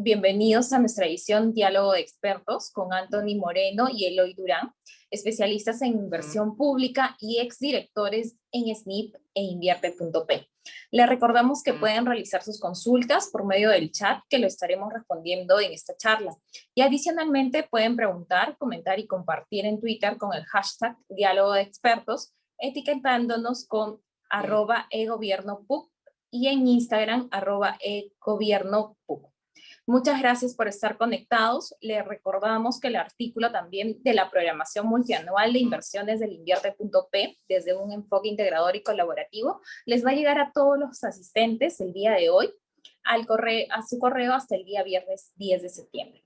Bienvenidos a nuestra edición Diálogo de Expertos con Anthony Moreno y Eloy Durán, especialistas en inversión pública y exdirectores en SNIP e Invierte.p. Les recordamos que pueden realizar sus consultas por medio del chat, que lo estaremos respondiendo en esta charla. Y adicionalmente pueden preguntar, comentar y compartir en Twitter con el hashtag Diálogo de Expertos, etiquetándonos con @eGobiernoPUC y en Instagram @eGobiernoPUC. Muchas gracias por estar conectados. Les recordamos que el artículo también de la programación multianual de inversiones del Invierte.p, desde un enfoque integrador y colaborativo, les va a llegar a todos los asistentes el día de hoy, a su correo hasta el día viernes 10 de septiembre.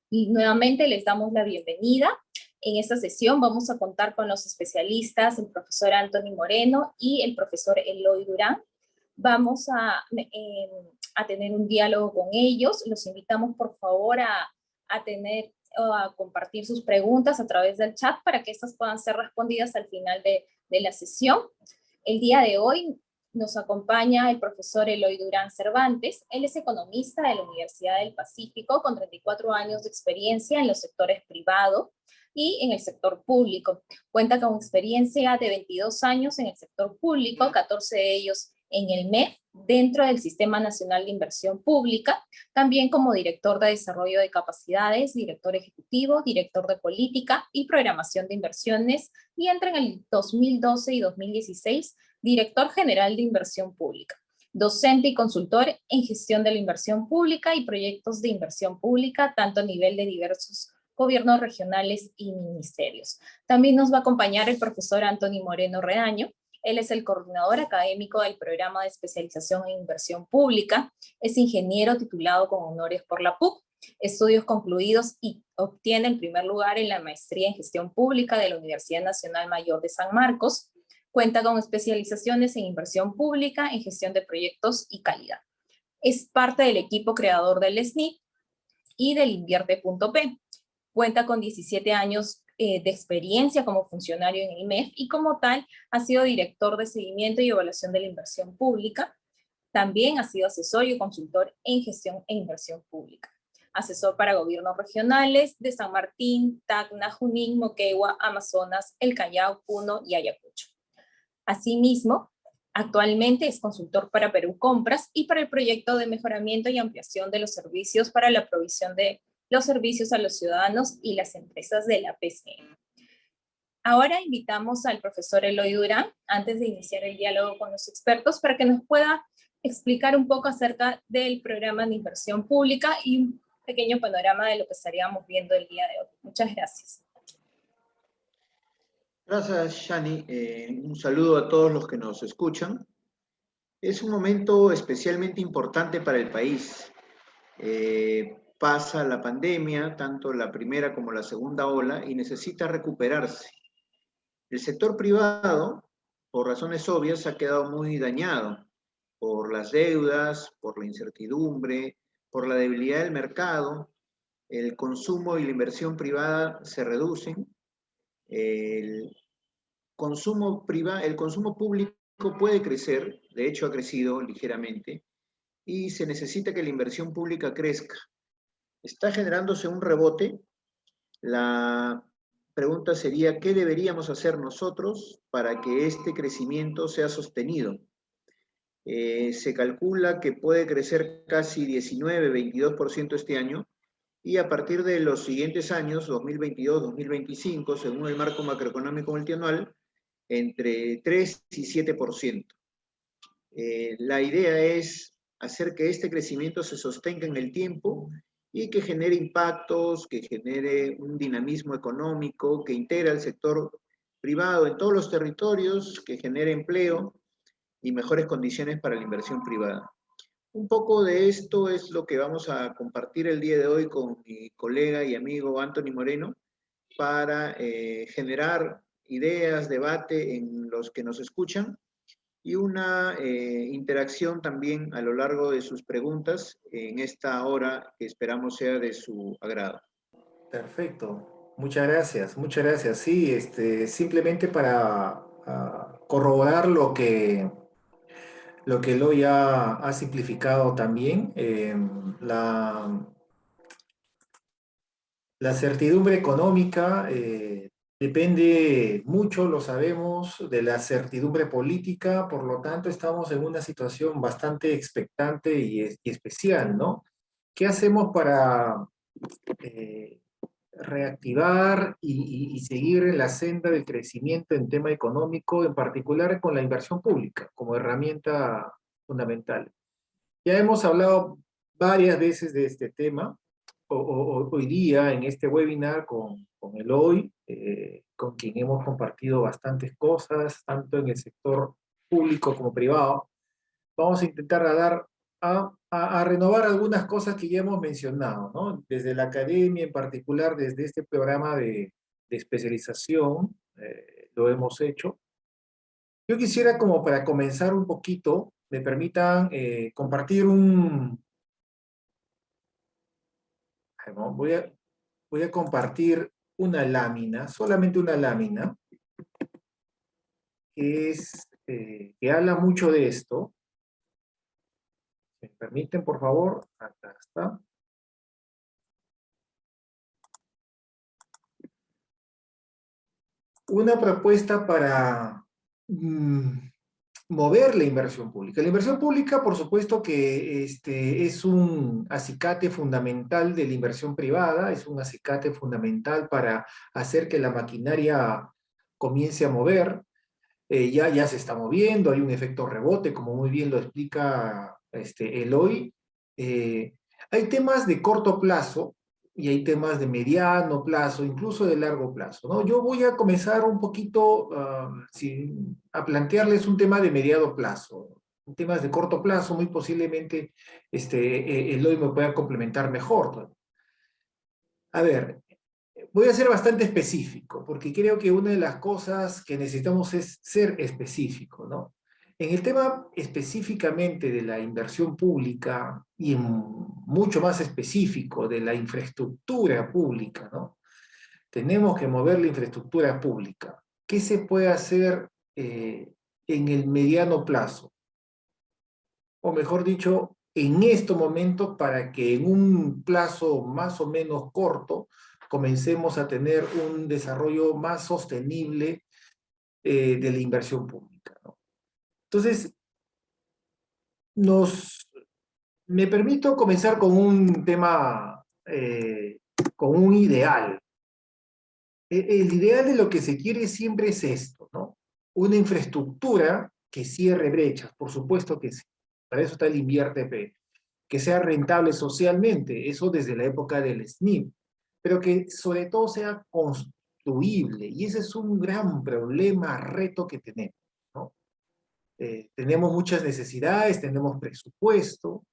Y nuevamente les damos la bienvenida. En esta sesión vamos a contar con los especialistas, el profesor Anthony Moreno y el profesor Eloy Durán. Vamos a tener un diálogo con ellos. Los invitamos, por favor, a compartir sus preguntas a través del chat para que estas puedan ser respondidas al final de la sesión. El día de hoy nos acompaña el profesor Eloy Durán Cervantes. Él es economista de la Universidad del Pacífico, con 34 años de experiencia en los sectores privado y en el sector público. Cuenta con experiencia de 22 años en el sector público, 14 de ellos en el MEF, dentro del Sistema Nacional de Inversión Pública, también como director de desarrollo de capacidades, director ejecutivo, director de política y programación de inversiones, y entre en el 2012 y 2016, director general de inversión pública, docente y consultor en gestión de la inversión pública y proyectos de inversión pública, tanto a nivel de diversos gobiernos regionales y ministerios. También nos va a acompañar el profesor Anthony Moreno Redaño. Él es el coordinador académico del programa de especialización en inversión pública, es ingeniero titulado con honores por la PUC, estudios concluidos, y obtiene el primer lugar en la maestría en gestión pública de la Universidad Nacional Mayor de San Marcos. Cuenta con especializaciones en inversión pública, en gestión de proyectos y calidad. Es parte del equipo creador del SNIP y del Invierte.p. Cuenta con 17 años de experiencia como funcionario en el MEF y como tal ha sido director de seguimiento y evaluación de la inversión pública. También ha sido asesor y consultor en gestión e inversión pública. Asesor para gobiernos regionales de San Martín, Tacna, Junín, Moquegua, Amazonas, El Callao, Puno y Ayacucho. Asimismo, actualmente es consultor para Perú Compras y para el proyecto de mejoramiento y ampliación de los servicios para la provisión de los servicios a los ciudadanos y las empresas de la PCM. Ahora invitamos al profesor Eloy Durán, antes de iniciar el diálogo con los expertos, para que nos pueda explicar un poco acerca del programa de inversión pública y un pequeño panorama de lo que estaríamos viendo el día de hoy. Muchas gracias. Gracias, Shani. Un saludo a todos los que nos escuchan. Es un momento especialmente importante para el país. Pasa la pandemia, tanto la primera como la segunda ola, y necesita recuperarse. El sector privado, por razones obvias, ha quedado muy dañado por las deudas, por la incertidumbre, por la debilidad del mercado. El consumo y la inversión privada se reducen. El consumo público puede crecer, de hecho ha crecido ligeramente, y se necesita que la inversión pública crezca. Está generándose un rebote. La pregunta sería, ¿qué deberíamos hacer nosotros para que este crecimiento sea sostenido? Se calcula que puede crecer casi 19-22% este año, y a partir de los siguientes años, 2022-2025, según el marco macroeconómico multianual, entre 3 y 7%. La idea es hacer que este crecimiento se sostenga en el tiempo y que genere impactos, que genere un dinamismo económico, que integre al sector privado en todos los territorios, que genere empleo y mejores condiciones para la inversión privada. Un poco de esto es lo que vamos a compartir el día de hoy con mi colega y amigo Anthony Moreno para generar ideas, debate en los que nos escuchan y una interacción también a lo largo de sus preguntas en esta hora que esperamos sea de su agrado. Perfecto, muchas gracias, muchas gracias. Sí, simplemente para corroborar lo que Eloy ha simplificado también. La certidumbre económica depende mucho, lo sabemos, de la certidumbre política, por lo tanto estamos en una situación bastante expectante y especial, ¿no? ¿Qué hacemos para eh, reactivar y seguir en la senda del crecimiento en tema económico, en particular con la inversión pública como herramienta fundamental? Ya hemos hablado varias veces de este tema, hoy día en este webinar con Eloy, con quien hemos compartido bastantes cosas, tanto en el sector público como privado. Vamos a intentar a renovar algunas cosas que ya hemos mencionado, ¿no? Desde la academia, en particular desde este programa de especialización, lo hemos hecho. Yo quisiera, como para comenzar un poquito, me permitan compartir ¿no? Voy a compartir una lámina, solamente una lámina, que habla mucho de esto. ¿Me permiten, por favor? Acá está. Una propuesta para mover la inversión pública. La inversión pública, por supuesto que es un acicate fundamental de la inversión privada, es un acicate fundamental para hacer que la maquinaria comience a mover. Ya se está moviendo, hay un efecto rebote, como muy bien lo explica Eloy. Hay temas de corto plazo y hay temas de mediano plazo, incluso de largo plazo, ¿no? Yo voy a comenzar un poquito a plantearles un tema de mediano plazo. Temas de corto plazo, muy posiblemente Eloy me pueda complementar mejor, ¿no? A ver, voy a ser bastante específico, porque creo que una de las cosas que necesitamos es ser específico, ¿no? En el tema específicamente de la inversión pública y mucho más específico de la infraestructura pública, ¿no? Tenemos que mover la infraestructura pública. ¿Qué se puede hacer en el mediano plazo? O mejor dicho, en estos momentos para que en un plazo más o menos corto comencemos a tener un desarrollo más sostenible de la inversión pública, ¿no? Entonces, me permito comenzar con un tema, con un ideal. El ideal de lo que se quiere siempre es esto, ¿no? Una infraestructura que cierre brechas, por supuesto que sí. Para eso está el INVIERTE, que sea rentable socialmente, eso desde la época del SNIP, pero que sobre todo sea construible, y ese es un gran problema, reto que tenemos, ¿no? Tenemos muchas necesidades, tenemos presupuesto.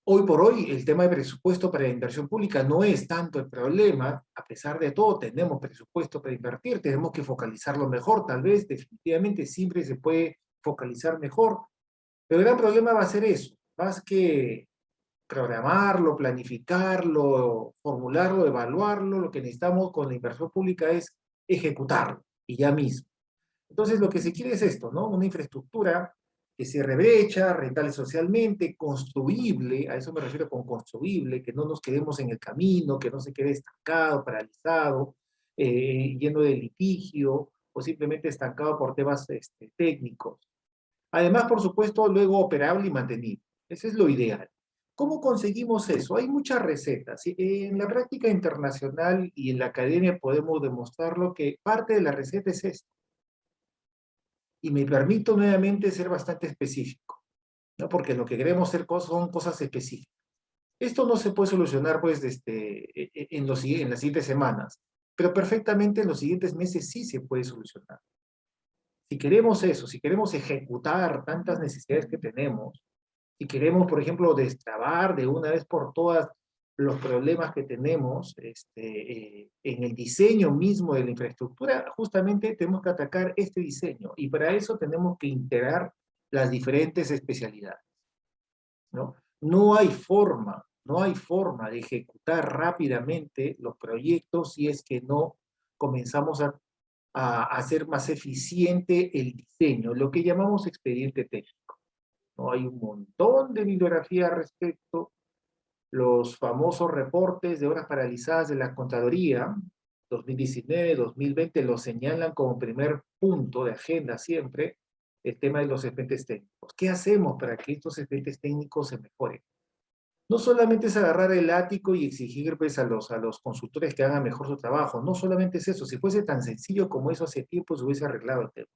Hoy por hoy el tema de presupuesto para la inversión pública no es tanto el problema, a pesar de todo tenemos presupuesto para invertir, tenemos que focalizarlo mejor, tal vez definitivamente siempre se puede focalizar mejor, pero el gran problema va a ser eso, más que programarlo, planificarlo, formularlo, evaluarlo, lo que necesitamos con la inversión pública es ejecutarlo, y ya mismo. Entonces lo que se quiere es esto, ¿no? Una infraestructura que cierre brecha, rentable socialmente, construible, a eso me refiero con construible, que no nos quedemos en el camino, que no se quede estancado, paralizado, lleno de litigio, o simplemente estancado por temas técnicos. Además, por supuesto, luego operable y mantenible. Ese es lo ideal. ¿Cómo conseguimos eso? Hay muchas recetas. En la práctica internacional y en la academia podemos demostrarlo que parte de la receta es esto. Y me permito nuevamente ser bastante específico, ¿no? Porque lo que queremos hacer son cosas específicas. Esto no se puede solucionar pues, en las siguientes semanas, pero perfectamente en los siguientes meses sí se puede solucionar. Si queremos eso, si queremos ejecutar tantas necesidades que tenemos, si queremos, por ejemplo, destrabar de una vez por todas los problemas que tenemos en el diseño mismo de la infraestructura, justamente tenemos que atacar este diseño, y para eso tenemos que integrar las diferentes especialidades, ¿no? No hay forma de ejecutar rápidamente los proyectos si es que no comenzamos a hacer más eficiente el diseño, lo que llamamos expediente técnico. ¿no? Hay un montón de bibliografía al respecto. Los famosos reportes de horas paralizadas de la Contraloría, 2019, 2020, lo señalan como primer punto de agenda siempre, el tema de los expedientes técnicos. ¿Qué hacemos para que estos expedientes técnicos se mejoren? No solamente es agarrar el látigo y exigir pues, a los consultores que hagan mejor su trabajo, no solamente es eso, si fuese tan sencillo como eso hace tiempo se hubiese arreglado el tema.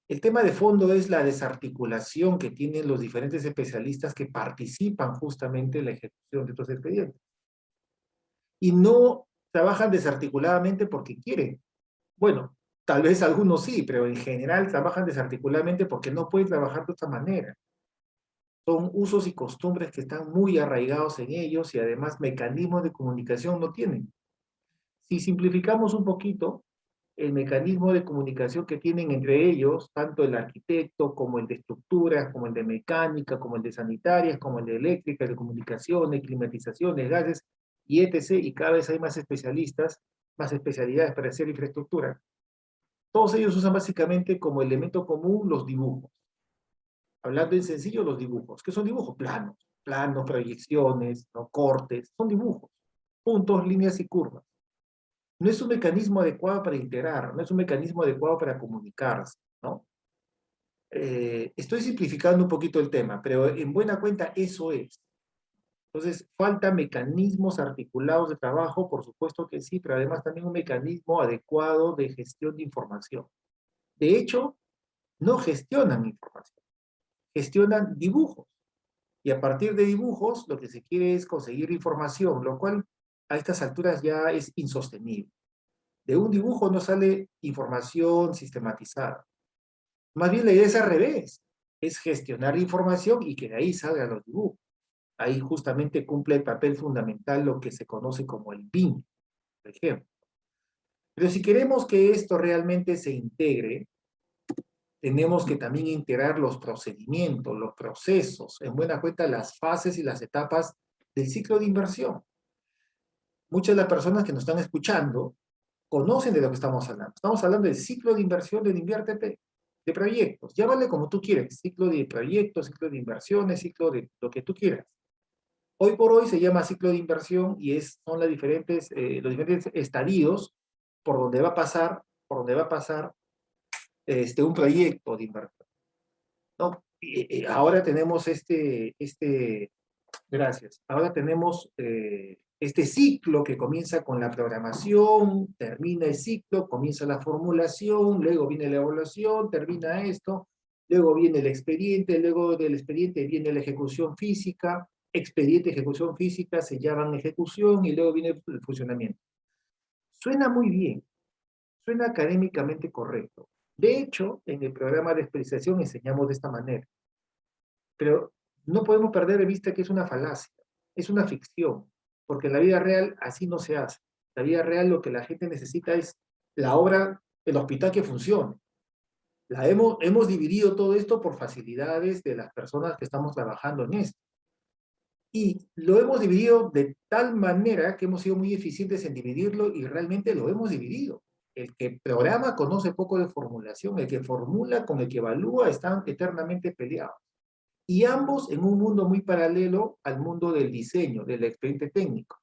El tema de fondo es la desarticulación que tienen los diferentes especialistas que participan justamente en la ejecución de estos expedientes. Y no trabajan desarticuladamente porque quieren. Bueno, tal vez algunos sí, pero en general trabajan desarticuladamente porque no pueden trabajar de otra manera. Son usos y costumbres que están muy arraigados en ellos y además mecanismos de comunicación no tienen. Si simplificamos un poquito, el mecanismo de comunicación que tienen entre ellos, tanto el arquitecto como el de estructuras, como el de mecánica, como el de sanitarias, como el de eléctrica, de comunicaciones, climatizaciones, gases, y etc. Y cada vez hay más especialistas, más especialidades para hacer infraestructura. Todos ellos usan básicamente como elemento común los dibujos. Hablando en sencillo, los dibujos. ¿Qué son dibujos? Planos. Planos, proyecciones, ¿no? Cortes. Son dibujos. Puntos, líneas y curvas. No es un mecanismo adecuado para integrar, no es un mecanismo adecuado para comunicarse, ¿no? Estoy simplificando un poquito el tema, pero en buena cuenta eso es. Entonces, falta mecanismos articulados de trabajo, por supuesto que sí, pero además también un mecanismo adecuado de gestión de información. De hecho, no gestionan información, gestionan dibujos. Y a partir de dibujos, lo que se quiere es conseguir información, lo cual a estas alturas ya es insostenible. De un dibujo no sale información sistematizada. Más bien la idea es al revés, es gestionar la información y que de ahí salgan los dibujos. Ahí justamente cumple el papel fundamental lo que se conoce como el BIM, por ejemplo. Pero si queremos que esto realmente se integre, tenemos que también integrar los procedimientos, los procesos, en buena cuenta las fases y las etapas del ciclo de inversión. Muchas de las personas que nos están escuchando conocen de lo que estamos hablando. Estamos hablando del ciclo de inversión del Inviértete, de proyectos. Llámale como tú quieras, ciclo de proyectos, ciclo de inversiones, ciclo de lo que tú quieras. Hoy por hoy se llama ciclo de inversión y son los diferentes estadios por donde va a pasar, un proyecto de inversión. ¿No? Ahora tenemos gracias, ahora tenemos este ciclo que comienza con la programación, termina el ciclo, comienza la formulación, luego viene la evaluación, termina esto, luego viene el expediente, luego del expediente viene la ejecución física, expediente, ejecución física, se llaman ejecución y luego viene el funcionamiento. Suena muy bien, suena académicamente correcto. De hecho, en el programa de especialización enseñamos de esta manera. Pero no podemos perder de vista que es una falacia, es una ficción, porque en la vida real así no se hace. En la vida real lo que la gente necesita es la obra, el hospital que funcione. Hemos dividido todo esto por facilidades de las personas que estamos trabajando en esto. Y lo hemos dividido de tal manera que hemos sido muy eficientes en dividirlo y realmente lo hemos dividido. El que programa conoce poco de formulación, el que formula con el que evalúa están eternamente peleados. Y ambos en un mundo muy paralelo al mundo del diseño, del expediente técnico.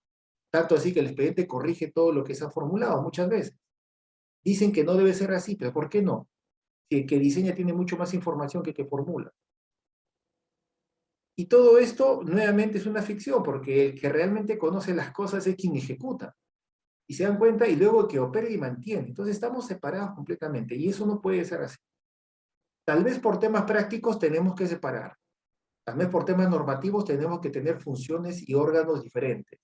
Tanto así que el expediente corrige todo lo que se ha formulado muchas veces. Dicen que no debe ser así, pero ¿por qué no? Si el que diseña tiene mucho más información que el que formula. Y todo esto, nuevamente, es una ficción, porque el que realmente conoce las cosas es quien ejecuta. Y se dan cuenta, y luego el que opera y mantiene. Entonces estamos separados completamente, y eso no puede ser así. Tal vez por temas prácticos tenemos que separar. Tal vez por temas normativos tenemos que tener funciones y órganos diferentes.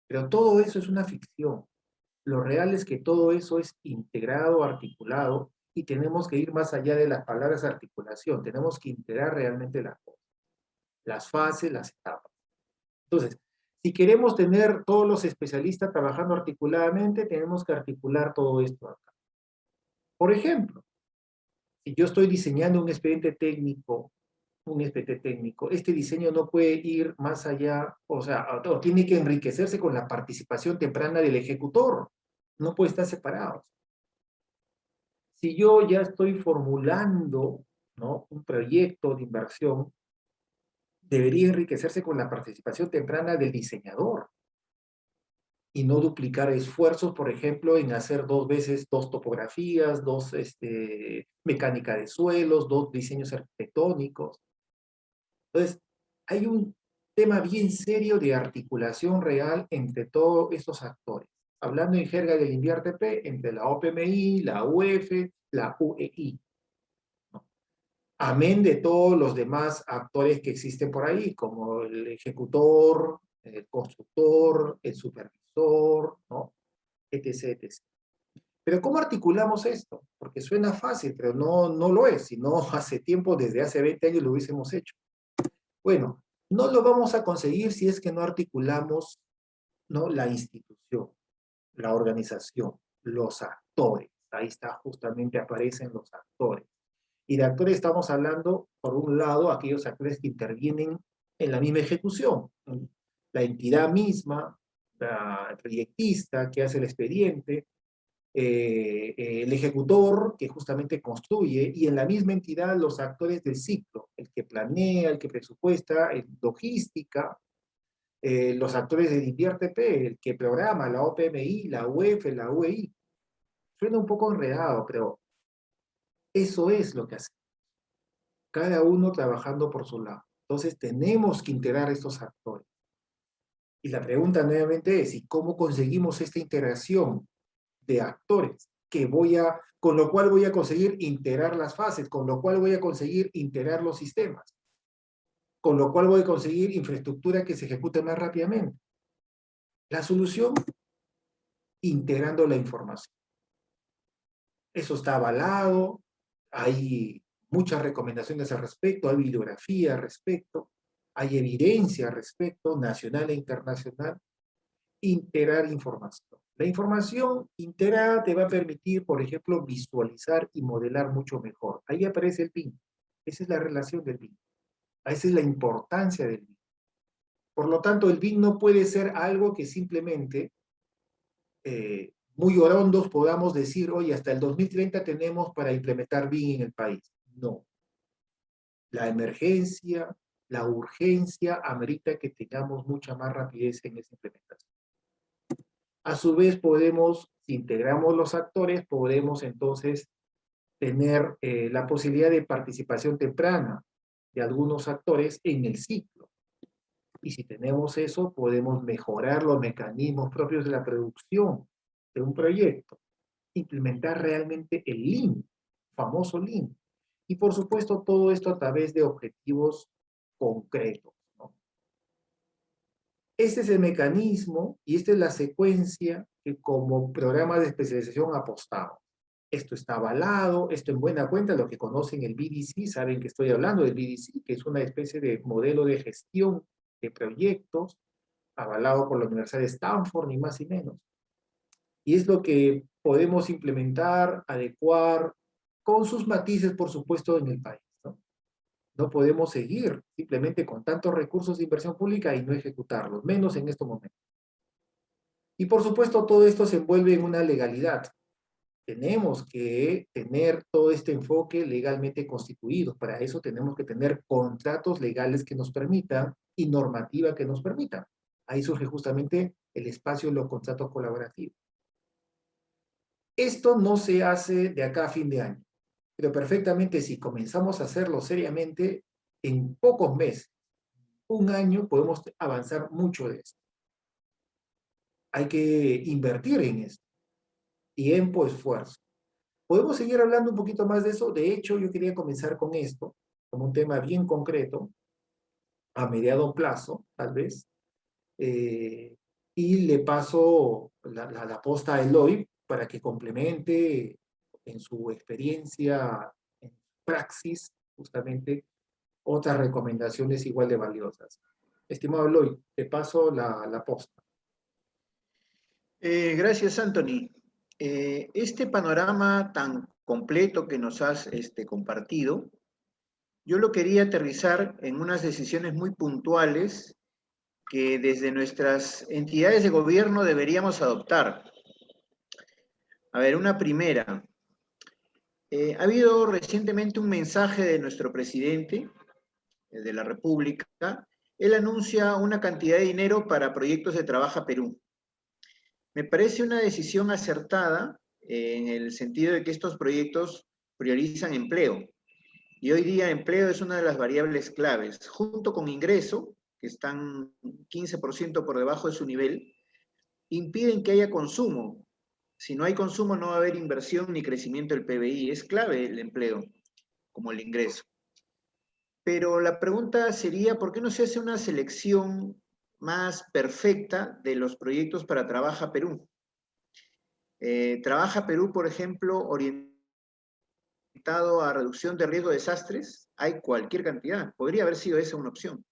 Pero todo eso es una ficción. Lo real es que todo eso es integrado, articulado, y tenemos que ir más allá de las palabras articulación. Tenemos que integrar realmente las cosas, las fases, las etapas. Entonces, si queremos tener todos los especialistas trabajando articuladamente, tenemos que articular todo esto acá. Por ejemplo, si yo estoy diseñando un expediente técnico, este diseño no puede ir más allá, o sea, o tiene que enriquecerse con la participación temprana del ejecutor, no puede estar separado. Si yo ya estoy formulando ¿no? Un proyecto de inversión debería enriquecerse con la participación temprana del diseñador y no duplicar esfuerzos, por ejemplo, en hacer 2 veces 2 topografías, mecánica de suelos, 2 diseños arquitectónicos. Entonces, hay un tema bien serio de articulación real entre todos estos actores. Hablando en jerga del INVIARTP, entre la OPMI, la UF, la UEI. ¿No? Amén de todos los demás actores que existen por ahí, como el ejecutor, el constructor, el supervisor, ¿no? etc, etc. Pero ¿cómo articulamos esto? Porque suena fácil, pero no lo es. Si no, hace tiempo, desde hace 20 años lo hubiésemos hecho. Bueno, no lo vamos a conseguir si es que no articulamos, ¿no? La institución, la organización, los actores. Ahí está, justamente aparecen los actores. Y de actores estamos hablando, por un lado, aquellos actores que intervienen en la misma ejecución. La entidad misma, el proyectista que hace el expediente, el ejecutor que justamente construye, y en la misma entidad los actores del ciclo, el que planea, el que presupuesta, logística, los actores del INVIARTP, el que programa, la OPMI, la UF, la UEI. Suena un poco enredado, pero eso es lo que hace. Cada uno trabajando por su lado. Entonces tenemos que integrar estos actores. Y la pregunta nuevamente es, ¿y cómo conseguimos esta integración de actores? Con lo cual voy a conseguir integrar las fases, con lo cual voy a conseguir integrar los sistemas, con lo cual voy a conseguir infraestructura que se ejecute más rápidamente. La solución, integrando la información. Eso está avalado, hay muchas recomendaciones al respecto, hay bibliografía al respecto, hay evidencia al respecto, nacional e internacional. Integrar información. La información integrada te va a permitir, por ejemplo, visualizar y modelar mucho mejor. Ahí aparece el BIM. Esa es la relación del BIM. Esa es la importancia del BIM. Por lo tanto, el BIM no puede ser algo que simplemente muy orondos podamos decir, oye, hasta el 2030 tenemos para implementar BIM en el país. No. La emergencia, la urgencia amerita que tengamos mucha más rapidez en esa implementación. A su vez podemos, si integramos los actores, podemos entonces tener la posibilidad de participación temprana de algunos actores en el ciclo. Y si tenemos eso, podemos mejorar los mecanismos propios de la producción de un proyecto, implementar realmente el Lean, famoso Lean. Y por supuesto todo esto a través de objetivos concretos, ¿no? Este es el mecanismo y esta es la secuencia que como programa de especialización apostamos. Esto está avalado, esto en buena cuenta, los que conocen el BDC saben que estoy hablando del BDC, que es una especie de modelo de gestión de proyectos, avalado por la Universidad de Stanford, ni más ni menos. Y es lo que podemos implementar, adecuar, con sus matices, por supuesto, en el país, ¿no? No podemos seguir simplemente con tantos recursos de inversión pública y no ejecutarlos, menos en estos momentos. Y por supuesto, todo esto se envuelve en una legalidad. Tenemos que tener todo este enfoque legalmente constituido. Para eso tenemos que tener contratos legales que nos permitan y normativa que nos permita. Ahí surge justamente el espacio de los contratos colaborativos. Esto no se hace de acá a fin de año, pero perfectamente si comenzamos a hacerlo seriamente, en pocos meses, un año, podemos avanzar mucho de esto. Hay que invertir en esto. Tiempo, esfuerzo. ¿Podemos seguir hablando un poquito más de eso? De hecho, yo quería comenzar con esto, como un tema bien concreto, a mediado plazo, tal vez, y le paso la posta a Eloy para que complemente en su experiencia, en praxis, justamente, otras recomendaciones igual de valiosas. Estimado Eloy, te paso la posta. Gracias, Anthony. Este panorama tan completo que nos has compartido, yo lo quería aterrizar en unas decisiones muy puntuales que desde nuestras entidades de gobierno deberíamos adoptar. A ver, una primera. Ha habido recientemente un mensaje de nuestro presidente de la República. Él anuncia una cantidad de dinero para proyectos de Trabaja Perú. Me parece una decisión acertada en el sentido de que estos proyectos priorizan empleo. Y hoy día empleo es una de las variables claves, junto con ingreso, que están 15% por debajo de su nivel, impiden que haya consumo. Si no hay consumo no va a haber inversión ni crecimiento del PBI. Es clave el empleo, como el ingreso. Pero la pregunta sería, ¿por qué no se hace una selección más perfecta de los proyectos para Trabaja Perú? Trabaja Perú, por ejemplo, orientado a reducción de riesgo de desastres, hay cualquier cantidad. Podría haber sido esa una opción.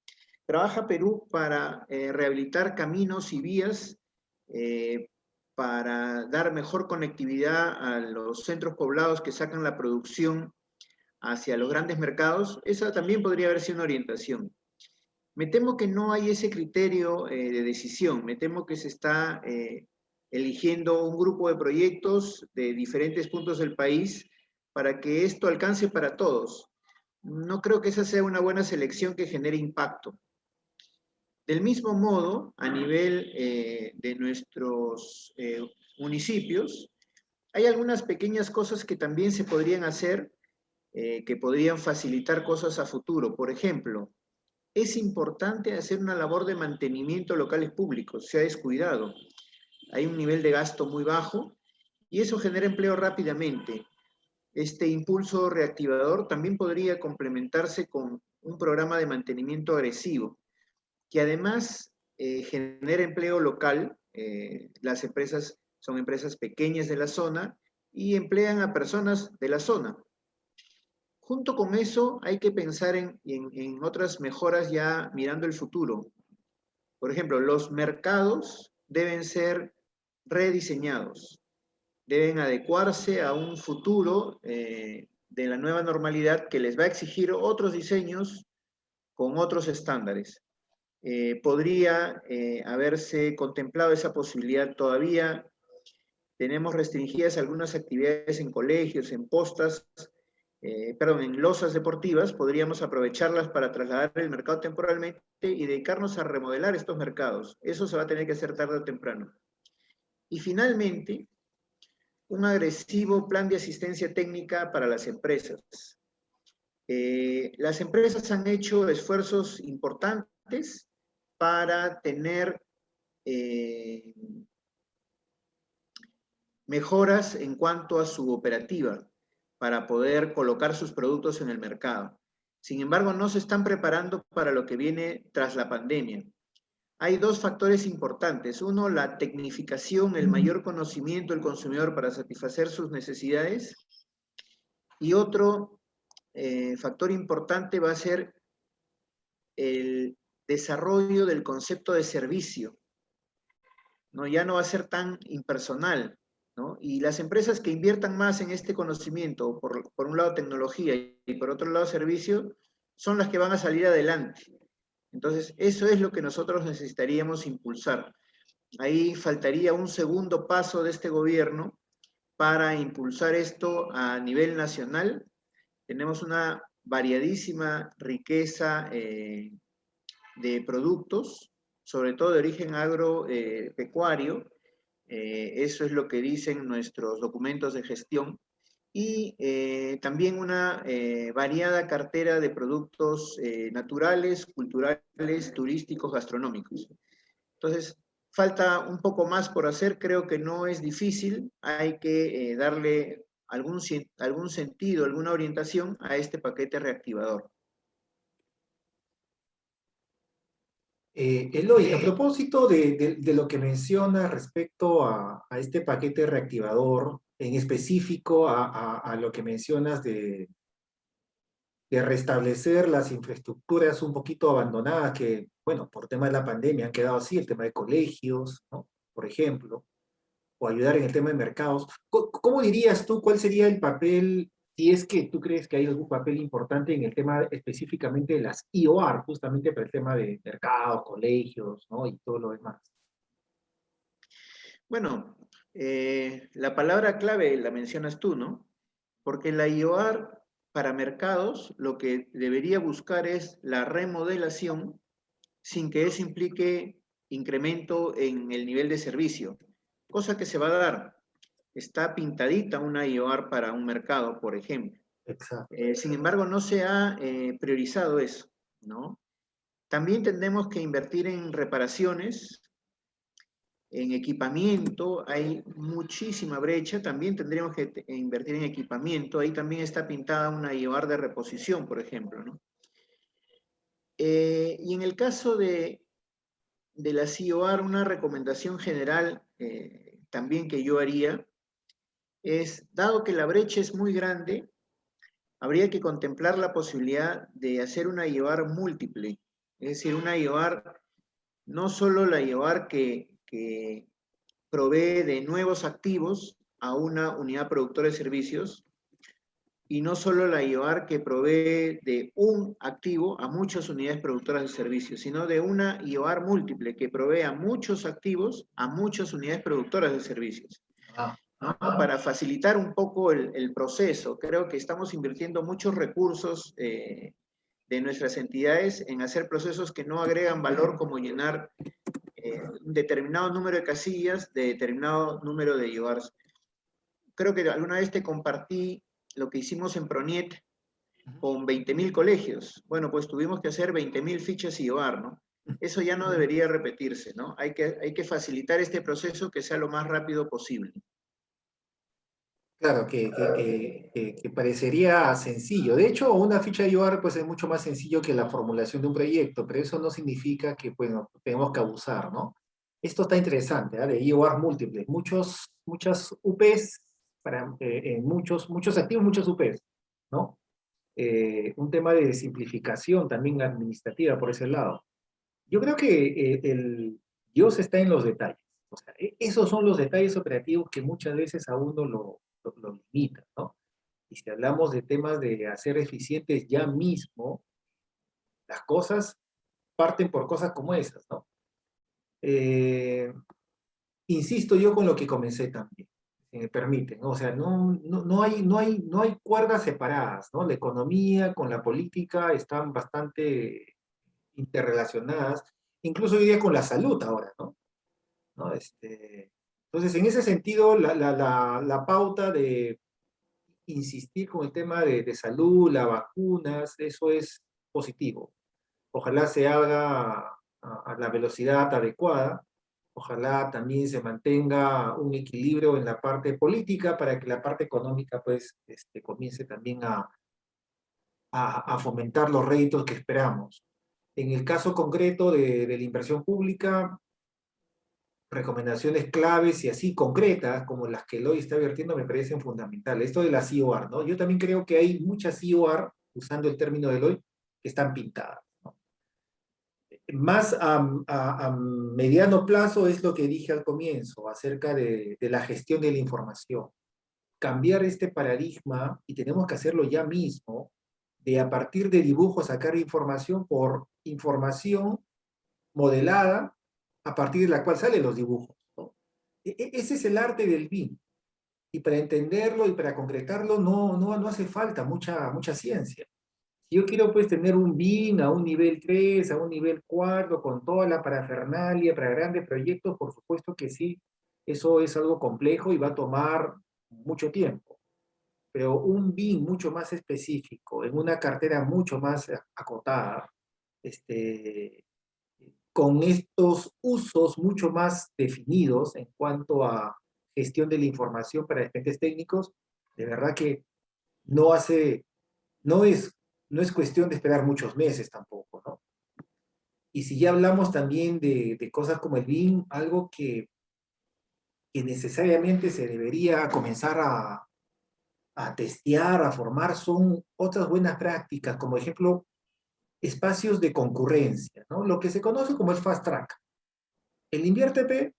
Trabaja Perú para rehabilitar caminos y vías, para dar mejor conectividad a los centros poblados que sacan la producción hacia los grandes mercados. Esa también podría haber sido una orientación. Me temo que no hay ese criterio de decisión. Me temo que se está eligiendo un grupo de proyectos de diferentes puntos del país para que esto alcance para todos. No creo que esa sea una buena selección que genere impacto. Del mismo modo, a nivel de nuestros municipios, hay algunas pequeñas cosas que también se podrían hacer, que podrían facilitar cosas a futuro. Por ejemplo, es importante hacer una labor de mantenimiento de locales públicos. Se ha descuidado. Hay un nivel de gasto muy bajo y eso genera empleo rápidamente. Este impulso reactivador también podría complementarse con un programa de mantenimiento agresivo, que además genera empleo local. Las empresas son empresas pequeñas de la zona y emplean a personas de la zona. Junto con eso hay que pensar en otras mejoras ya mirando el futuro. Por ejemplo, los mercados deben ser rediseñados, deben adecuarse a un futuro de la nueva normalidad que les va a exigir otros diseños con otros estándares. Podría haberse contemplado esa posibilidad todavía. Tenemos restringidas algunas actividades en colegios, en postas, en losas deportivas. Podríamos aprovecharlas para trasladar el mercado temporalmente y dedicarnos a remodelar estos mercados. Eso se va a tener que hacer tarde o temprano. Y finalmente, un agresivo plan de asistencia técnica para las empresas. Las empresas han hecho esfuerzos importantes para tener mejoras en cuanto a su operativa, para poder colocar sus productos en el mercado. Sin embargo, no se están preparando para lo que viene tras la pandemia. Hay dos factores importantes. Uno, la tecnificación, el mayor conocimiento del consumidor para satisfacer sus necesidades. Y otro factor importante va a ser el desarrollo del concepto de servicio, ¿no? Ya no va a ser tan impersonal, ¿no? Y las empresas que inviertan más en este conocimiento, por un lado tecnología y por otro lado servicio, son las que van a salir adelante. Entonces, eso es lo que nosotros necesitaríamos impulsar. Ahí faltaría un segundo paso de este gobierno para impulsar esto a nivel nacional. Tenemos una variadísima riqueza de productos, sobre todo de origen agropecuario. Eso es lo que dicen nuestros documentos de gestión. Y también una variada cartera de productos naturales, culturales, turísticos, gastronómicos. Entonces, falta un poco más por hacer, creo que no es difícil, hay que darle algún sentido, alguna orientación a este paquete reactivador. Eloy, a propósito de lo que menciona respecto a este paquete reactivador, en específico a lo que mencionas de restablecer las infraestructuras un poquito abandonadas que, bueno, por tema de la pandemia han quedado así, el tema de colegios, ¿no? Por ejemplo, o ayudar en el tema de mercados. ¿Cómo dirías tú cuál sería el papel, si es que tú crees que hay algún papel importante en el tema específicamente de las IOR, justamente para el tema de mercados, colegios, ¿no? Y todo lo demás? Bueno, la palabra clave la mencionas tú, ¿no? porque la IOAR para mercados lo que debería buscar es la remodelación sin que eso implique incremento en el nivel de servicio, cosa que se va a dar. Está pintadita una IOAR para un mercado, por ejemplo. Exacto. Sin embargo, no se ha priorizado eso, ¿no? También tendremos que invertir en reparaciones, en equipamiento, hay muchísima brecha, también tendríamos que invertir en equipamiento, ahí también está pintada una IOAR de reposición, por ejemplo, ¿no? Y en el caso de la CIOAR, una recomendación general también que yo haría es, dado que la brecha es muy grande, habría que contemplar la posibilidad de hacer una IOAR múltiple, es decir, una IOAR, no solo la IOAR que provee de nuevos activos a una unidad productora de servicios, y no solo la IOAR que provee de un activo a muchas unidades productoras de servicios, sino de una IOAR múltiple que provee a muchos activos a muchas unidades productoras de servicios. ¿No? Para facilitar un poco el proceso, creo que estamos invirtiendo muchos recursos de nuestras entidades en hacer procesos que no agregan valor, como llenar un determinado número de casillas de determinado número de IOARs. Creo que alguna vez te compartí lo que hicimos en PRONIET con 20.000 colegios. Bueno, pues tuvimos que hacer 20.000 fichas IOAR, ¿no? Eso ya no debería repetirse, ¿no? Hay que facilitar este proceso que sea lo más rápido posible. Claro, que parecería sencillo. De hecho, una ficha de IOAR pues, es mucho más sencillo que la formulación de un proyecto, pero eso no significa que bueno, tenemos que abusar, ¿no? Esto está interesante, ¿eh? De IOAR múltiples. Muchas UPs, muchos activos, muchos UPs, ¿no? Un tema de simplificación también administrativa por ese lado. Yo creo que el Dios está en los detalles. O sea, esos son los detalles operativos que muchas veces a uno lo limitan, ¿no? Y si hablamos de temas de hacer eficientes ya mismo, las cosas parten por cosas como esas, ¿no? Insisto yo con lo que comencé también, si me permiten, ¿no? O sea, no hay cuerdas separadas, ¿no? La economía con la política están bastante interrelacionadas, incluso hoy día con la salud ahora, ¿no? Entonces, en ese sentido, la pauta de insistir con el tema de salud, las vacunas, eso es positivo. Ojalá se haga a la velocidad adecuada, ojalá también se mantenga un equilibrio en la parte política para que la parte económica pues comience también a fomentar los réditos que esperamos. En el caso concreto de la inversión pública, recomendaciones claves y así concretas como las que Eloy está vertiendo me parecen fundamentales. Esto de la CIOAR, ¿no? Yo también creo que hay muchas CIOAR, usando el término de Eloy, que están pintadas, ¿no? Más a mediano plazo es lo que dije al comienzo, acerca de la gestión de la información. Cambiar este paradigma, y tenemos que hacerlo ya mismo, de a partir de dibujos sacar información por información modelada, a partir de la cual salen los dibujos, ¿no? Ese es el arte del BIM. Y para entenderlo y para concretarlo no hace falta mucha ciencia. Si yo quiero pues tener un BIM a un nivel 3, a un nivel 4, con toda la parafernalia para grandes proyectos, por supuesto que sí, eso es algo complejo y va a tomar mucho tiempo. Pero un BIM mucho más específico, en una cartera mucho más acotada, con estos usos mucho más definidos en cuanto a gestión de la información para agentes técnicos, de verdad que no hace, no es, no es cuestión de esperar muchos meses tampoco, ¿no? Y si ya hablamos también de cosas como el BIM, algo que necesariamente se debería comenzar a testear, a formar, son otras buenas prácticas, como ejemplo, espacios de concurrencia, ¿no? Lo que se conoce como el fast track. El InviérTP,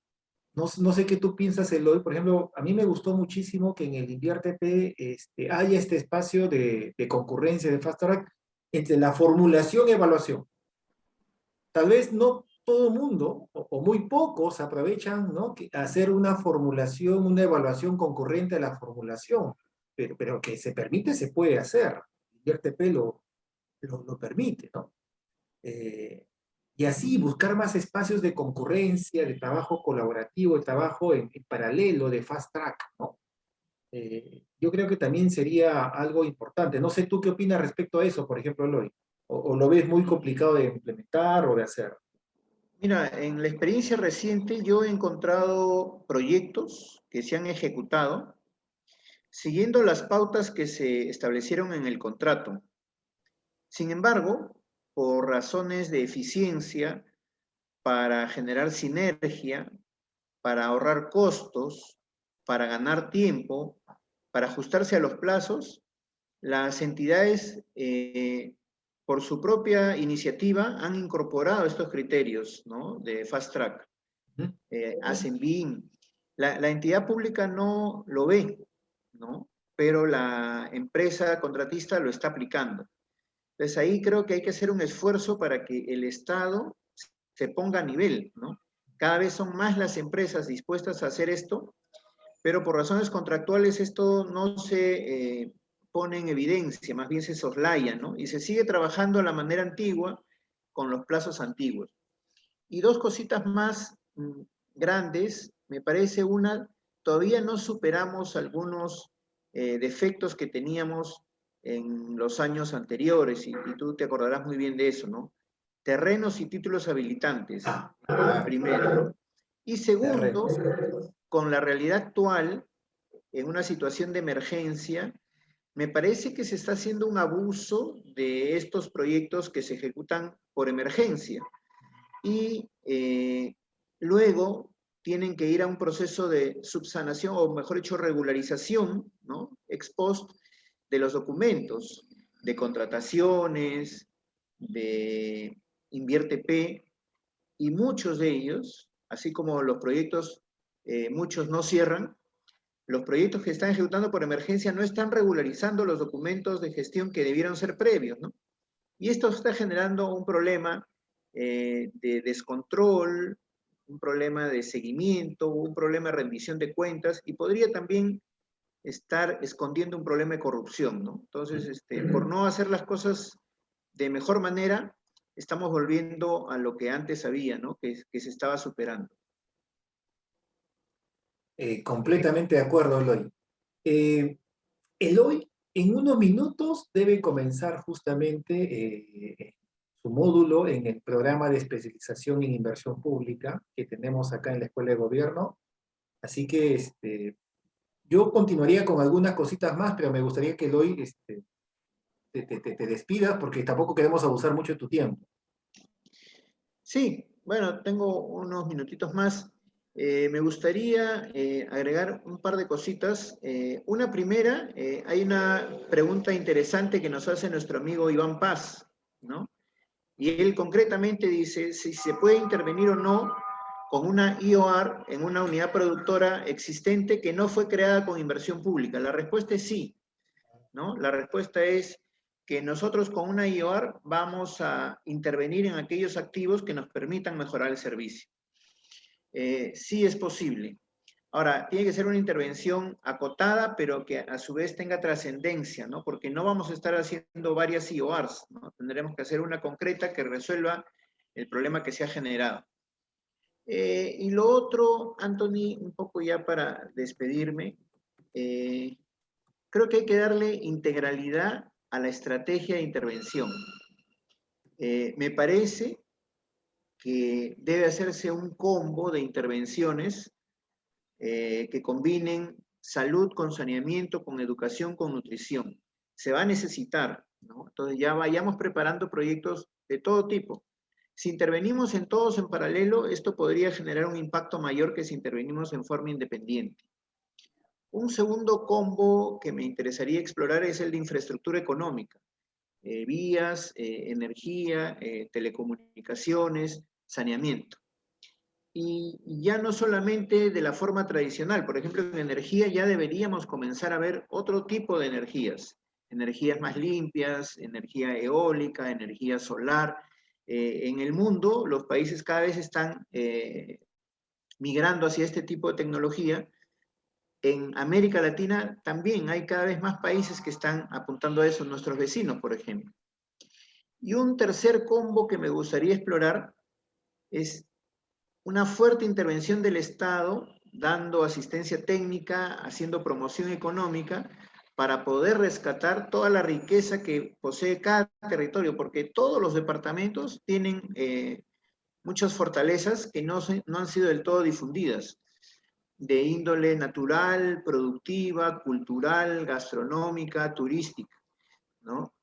no sé qué tú piensas, Eloy, por ejemplo, a mí me gustó muchísimo que en el InviérTP haya este espacio de concurrencia, de fast track, entre la formulación y evaluación. Tal vez no todo el mundo, o muy pocos, aprovechan, ¿no?, hacer una formulación, una evaluación concurrente a la formulación. pero que se permite, se puede hacer. El IRTP lo permite, ¿no? Y así buscar más espacios de concurrencia, de trabajo colaborativo, de trabajo en paralelo, de fast track, ¿no? Yo creo que también sería algo importante. No sé tú qué opinas respecto a eso, por ejemplo, Eloy. O lo ves muy complicado de implementar o de hacer? Mira, en la experiencia reciente yo he encontrado proyectos que se han ejecutado siguiendo las pautas que se establecieron en el contrato. Sin embargo, por razones de eficiencia, para generar sinergia, para ahorrar costos, para ganar tiempo, para ajustarse a los plazos, las entidades, por su propia iniciativa, han incorporado estos criterios, ¿no?, de fast track. Hacen bien. La entidad pública no lo ve, ¿no?, pero la empresa contratista lo está aplicando. Entonces ahí creo que hay que hacer un esfuerzo para que el Estado se ponga a nivel, ¿no? Cada vez son más las empresas dispuestas a hacer esto, pero por razones contractuales esto no se pone en evidencia, más bien se soslaya, ¿no? Y se sigue trabajando a la manera antigua, con los plazos antiguos. Y dos cositas más grandes, me parece una, todavía no superamos algunos defectos que teníamos en los años anteriores, y tú te acordarás muy bien de eso, ¿no? Terrenos y títulos habilitantes, primero. Y segundo, con la realidad actual, en una situación de emergencia, me parece que se está haciendo un abuso de estos proyectos que se ejecutan por emergencia. Y luego tienen que ir a un proceso de subsanación, o mejor dicho, regularización, ¿no?, ex post, de los documentos, de contrataciones, de Invierte P, y muchos de ellos, así como los proyectos, muchos no cierran, los proyectos que están ejecutando por emergencia no están regularizando los documentos de gestión que debieron ser previos, ¿no? Y esto está generando un problema de descontrol, un problema de seguimiento, un problema de rendición de cuentas, y podría también estar escondiendo un problema de corrupción, ¿no? Entonces, por no hacer las cosas de mejor manera, estamos volviendo a lo que antes había, ¿no?, que se estaba superando. Completamente de acuerdo, Eloy. Eloy, en unos minutos debe comenzar justamente su módulo en el programa de especialización en inversión pública que tenemos acá en la Escuela de Gobierno. Así que yo continuaría con algunas cositas más, pero me gustaría que Eloy te despidas porque tampoco queremos abusar mucho de tu tiempo. Sí, bueno, tengo unos minutitos más. Me gustaría agregar un par de cositas. Una primera, hay una pregunta interesante que nos hace nuestro amigo Iván Paz, ¿no? Y él concretamente dice si se puede intervenir o no con una IOR en una unidad productora existente que no fue creada con inversión pública. La respuesta es sí, ¿no? La respuesta es que nosotros con una IOR vamos a intervenir en aquellos activos que nos permitan mejorar el servicio. Sí es posible. Ahora, tiene que ser una intervención acotada, pero que a su vez tenga trascendencia, ¿no? Porque no vamos a estar haciendo varias IORs, ¿no? Tendremos que hacer una concreta que resuelva el problema que se ha generado. Y lo otro, Anthony, un poco ya para despedirme, creo que hay que darle integralidad a la estrategia de intervención. Me parece que debe hacerse un combo de intervenciones que combinen salud con saneamiento, con educación, con nutrición. Se va a necesitar, ¿no? Entonces ya vayamos preparando proyectos de todo tipo. Si intervenimos en todos en paralelo, esto podría generar un impacto mayor que si intervenimos en forma independiente. Un segundo combo que me interesaría explorar es el de infraestructura económica. Vías, energía, telecomunicaciones, saneamiento. Y ya no solamente de la forma tradicional, por ejemplo, en energía ya deberíamos comenzar a ver otro tipo de energías más limpias, energía eólica, energía solar. En el mundo, los países cada vez están migrando hacia este tipo de tecnología, en América Latina también hay cada vez más países que están apuntando a eso, nuestros vecinos, por ejemplo. Y un tercer combo que me gustaría explorar es una fuerte intervención del Estado, dando asistencia técnica, haciendo promoción económica, para poder rescatar toda la riqueza que posee cada territorio, porque todos los departamentos tienen muchas fortalezas que no han sido del todo difundidas, de índole natural, productiva, cultural, gastronómica, turística, ¿no?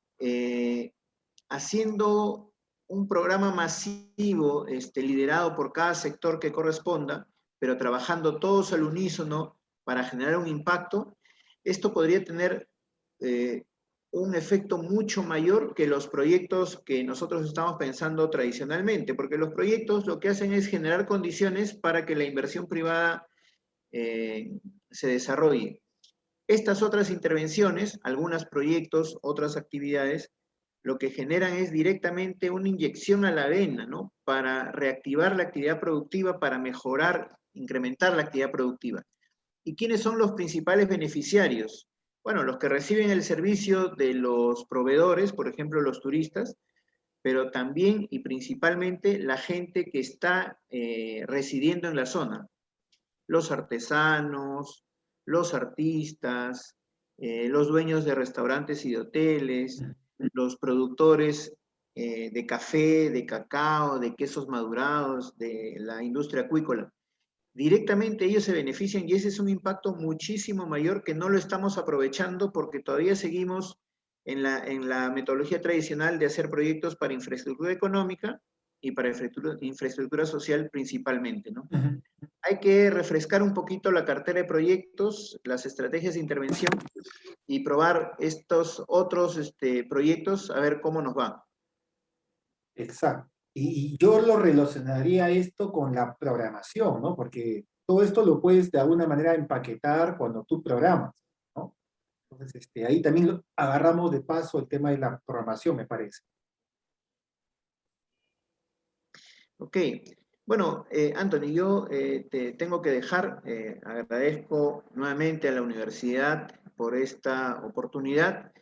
Haciendo un programa masivo liderado por cada sector que corresponda, pero trabajando todos al unísono para generar un impacto, esto podría tener un efecto mucho mayor que los proyectos que nosotros estamos pensando tradicionalmente, porque los proyectos lo que hacen es generar condiciones para que la inversión privada se desarrolle. Estas otras intervenciones, algunos proyectos, otras actividades, lo que generan es directamente una inyección a la vena, ¿no? Para reactivar la actividad productiva, para mejorar, incrementar la actividad productiva. ¿Y quiénes son los principales beneficiarios? Bueno, los que reciben el servicio de los proveedores, por ejemplo, los turistas, pero también y principalmente la gente que está residiendo en la zona. Los artesanos, los artistas, los dueños de restaurantes y de hoteles, los productores de café, de cacao, de quesos madurados, de la industria acuícola. Directamente ellos se benefician y ese es un impacto muchísimo mayor que no lo estamos aprovechando porque todavía seguimos en la metodología tradicional de hacer proyectos para infraestructura económica y para infraestructura social principalmente, ¿no? Ujú. Hay que refrescar un poquito la cartera de proyectos, las estrategias de intervención y probar estos otros proyectos a ver cómo nos va. Exacto. Y yo lo relacionaría esto con la programación, ¿no? Porque todo esto lo puedes de alguna manera empaquetar cuando tú programas, ¿no? Entonces, ahí también agarramos de paso el tema de la programación, me parece. Ok. Bueno, Anthony, yo te tengo que dejar. Agradezco nuevamente a la universidad por esta oportunidad.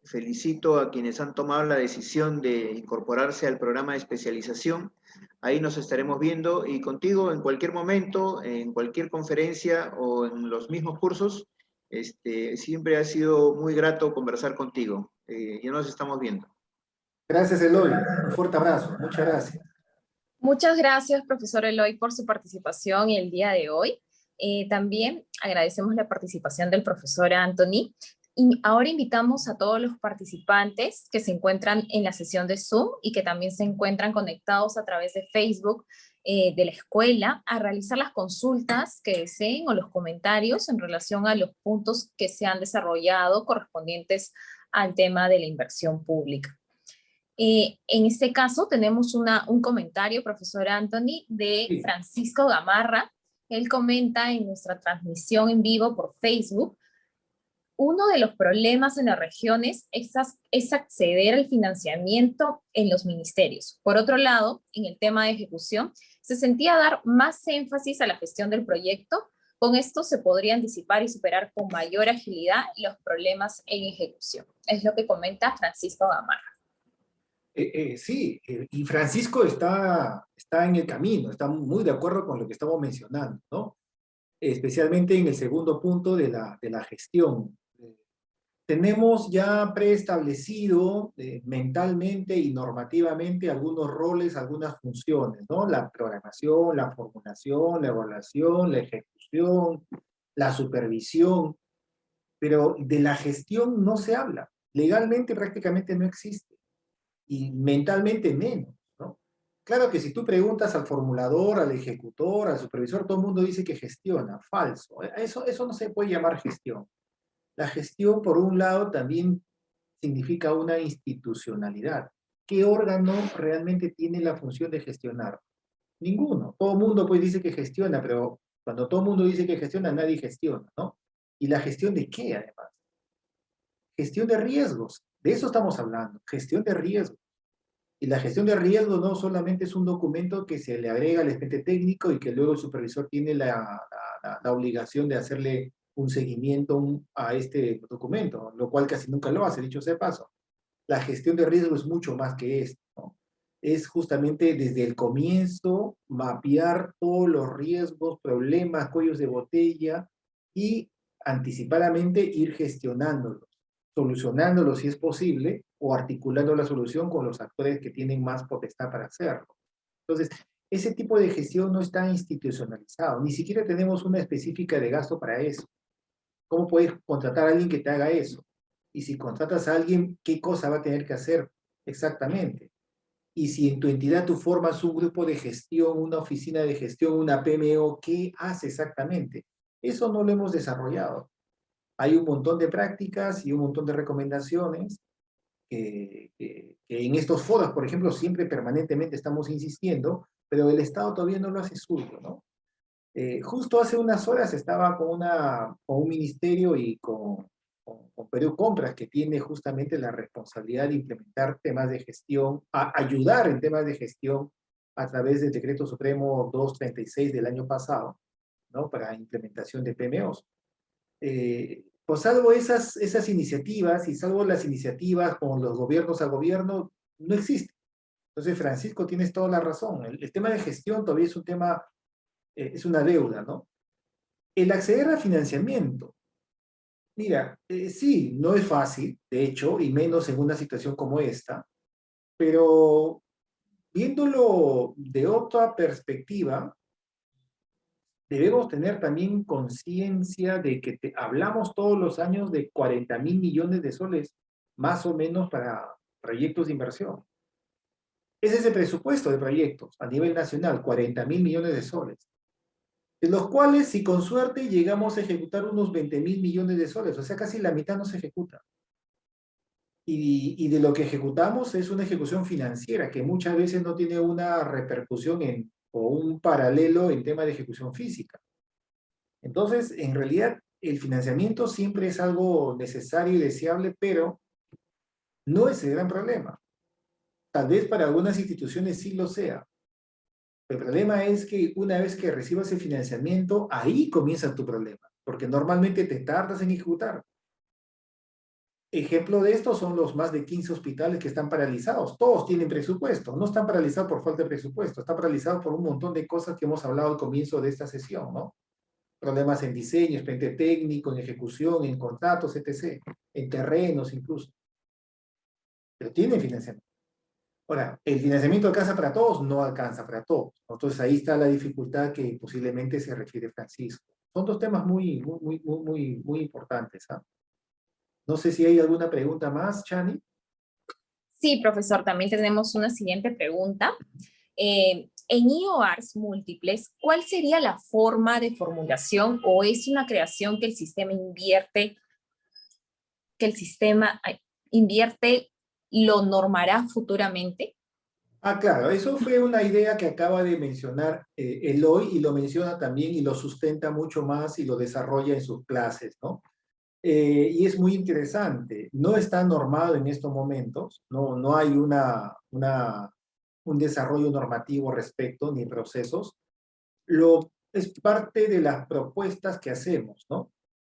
Felicito a quienes han tomado la decisión de incorporarse al programa de especialización. Ahí nos estaremos viendo y contigo en cualquier momento, en cualquier conferencia o en los mismos cursos. Siempre ha sido muy grato conversar contigo. Ya nos estamos viendo. Gracias, Eloy. Un fuerte abrazo. Muchas gracias. Muchas gracias, profesor Eloy, por su participación el día de hoy. También agradecemos la participación del profesor Anthony. Y ahora invitamos a todos los participantes que se encuentran en la sesión de Zoom y que también se encuentran conectados a través de Facebook de la escuela a realizar las consultas que deseen o los comentarios en relación a los puntos que se han desarrollado correspondientes al tema de la inversión pública. En este caso tenemos un comentario, profesor Anthony, de Francisco Gamarra. Él comenta en nuestra transmisión en vivo por Facebook: uno de los problemas en las regiones es acceder al financiamiento en los ministerios. Por otro lado, en el tema de ejecución, se sentía dar más énfasis a la gestión del proyecto. Con esto se podrían disipar y superar con mayor agilidad los problemas en ejecución. Es lo que comenta Francisco Gamarra. Sí, y Francisco está en el camino, está muy de acuerdo con lo que estamos mencionando, ¿no? Especialmente en el segundo punto de la gestión. Tenemos ya preestablecido mentalmente y normativamente algunos roles, algunas funciones, ¿no? La programación, la formulación, la evaluación, la ejecución, la supervisión, pero de la gestión no se habla. Legalmente prácticamente no existe. Y mentalmente menos, ¿no? Claro que si tú preguntas al formulador, al ejecutor, al supervisor, todo el mundo dice que gestiona. Falso. Eso no se puede llamar gestión. La gestión, por un lado, también significa una institucionalidad. ¿Qué órgano realmente tiene la función de gestionar? Ninguno. Todo el mundo pues dice que gestiona, pero cuando todo el mundo dice que gestiona, nadie gestiona, ¿no? ¿Y la gestión de qué, además? Gestión de riesgos. De eso estamos hablando. Gestión de riesgos. Y la gestión de riesgo no solamente es un documento que se le agrega al expediente técnico y que luego el supervisor tiene la la obligación de hacerle un seguimiento a este documento, lo cual casi nunca lo hace, dicho sea de paso. La gestión de riesgo es mucho más que esto, ¿no? Es justamente desde el comienzo mapear todos los riesgos, problemas, cuellos de botella y anticipadamente ir gestionándolos, solucionándolos si es posible o articulando la solución con los actores que tienen más potestad para hacerlo. Entonces, ese tipo de gestión no está institucionalizado, ni siquiera tenemos una específica de gasto para eso. ¿Cómo puedes contratar a alguien que te haga eso? Y si contratas a alguien, ¿qué cosa va a tener que hacer exactamente? Y si en tu entidad tú formas un grupo de gestión, una oficina de gestión, una PMO, ¿qué hace exactamente? Eso no lo hemos desarrollado. Hay un montón de prácticas y un montón de recomendaciones que en estos foros, por ejemplo, siempre permanentemente estamos insistiendo, pero el Estado todavía no lo hace suyo, ¿no? Justo hace unas horas estaba con un ministerio y con Perú Compras, que tiene justamente la responsabilidad de implementar temas de gestión, ayudar en temas de gestión a través del Decreto Supremo 236 del año pasado, ¿no? Para implementación de PMOs. Pues salvo esas iniciativas y salvo las iniciativas con los gobiernos a gobierno, no existe. Entonces, Francisco, tienes toda la razón. El tema de gestión todavía es un tema, es una deuda, ¿no? El acceder a financiamiento. Mira, sí, no es fácil, de hecho, y menos en una situación como esta, pero viéndolo de otra perspectiva, debemos tener también conciencia de que hablamos todos los años de 40.000 millones de soles, más o menos para proyectos de inversión. Ese es el presupuesto de proyectos a nivel nacional, 40.000 millones de soles. De los cuales, si con suerte, llegamos a ejecutar unos 20.000 millones de soles, o sea, casi la mitad no se ejecuta. Y de lo que ejecutamos es una ejecución financiera, que muchas veces no tiene una repercusión o un paralelo en tema de ejecución física. Entonces, en realidad, el financiamiento siempre es algo necesario y deseable, pero no es el gran problema. Tal vez para algunas instituciones sí lo sea. El problema es que una vez que recibas el financiamiento, ahí comienza tu problema, porque normalmente te tardas en ejecutar. Ejemplo de esto son los más de 15 hospitales que están paralizados. Todos tienen presupuesto, no están paralizados por falta de presupuesto, están paralizados por un montón de cosas que hemos hablado al comienzo de esta sesión, ¿no? Problemas en diseño, expediente técnico, en ejecución, en contratos, etc., en terrenos incluso. Pero tienen financiamiento. Ahora, ¿el financiamiento alcanza para todos? No alcanza para todos. Entonces ahí está la dificultad que posiblemente se refiere Francisco. Son dos temas muy importantes, ¿ah? No sé si hay alguna pregunta más, Chani. Sí, profesor, también tenemos una siguiente pregunta. En IOARs múltiples, ¿cuál sería la forma de formulación o es una creación que el sistema invierte, lo normará futuramente? Claro, eso fue una idea que acaba de mencionar Eloy y lo menciona también y lo sustenta mucho más y lo desarrolla en sus clases, ¿no? Y es muy interesante. No está normado en estos momentos, no hay un desarrollo normativo respecto, ni procesos. Es parte de las propuestas que hacemos, ¿no?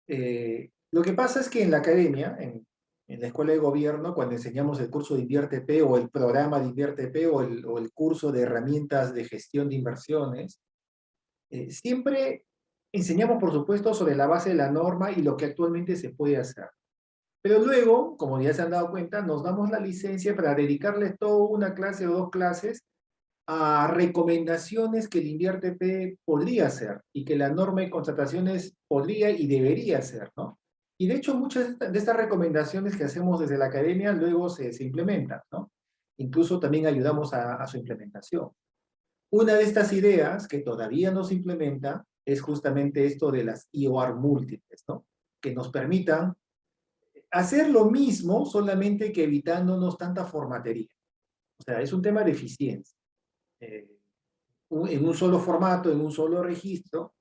Lo que pasa es que en la academia, en la escuela de gobierno, cuando enseñamos el curso de Invierte-P o el programa de Invierte-P o el curso de herramientas de gestión de inversiones, siempre enseñamos, por supuesto, sobre la base de la norma y lo que actualmente se puede hacer. Pero luego, como ya se han dado cuenta, nos damos la licencia para dedicarle toda una clase o dos clases a recomendaciones que el Invierte-P podría hacer y que la norma de contrataciones podría y debería hacer, ¿no? Y de hecho muchas de estas recomendaciones que hacemos desde la academia luego se implementan, ¿no? Incluso también ayudamos a su implementación. Una de estas ideas que todavía no se implementa es justamente esto de las IOR múltiples, ¿no? Que nos permitan hacer lo mismo, solamente que evitándonos tanta formatería. O sea, es un tema de eficiencia. En un solo formato, en un solo registro,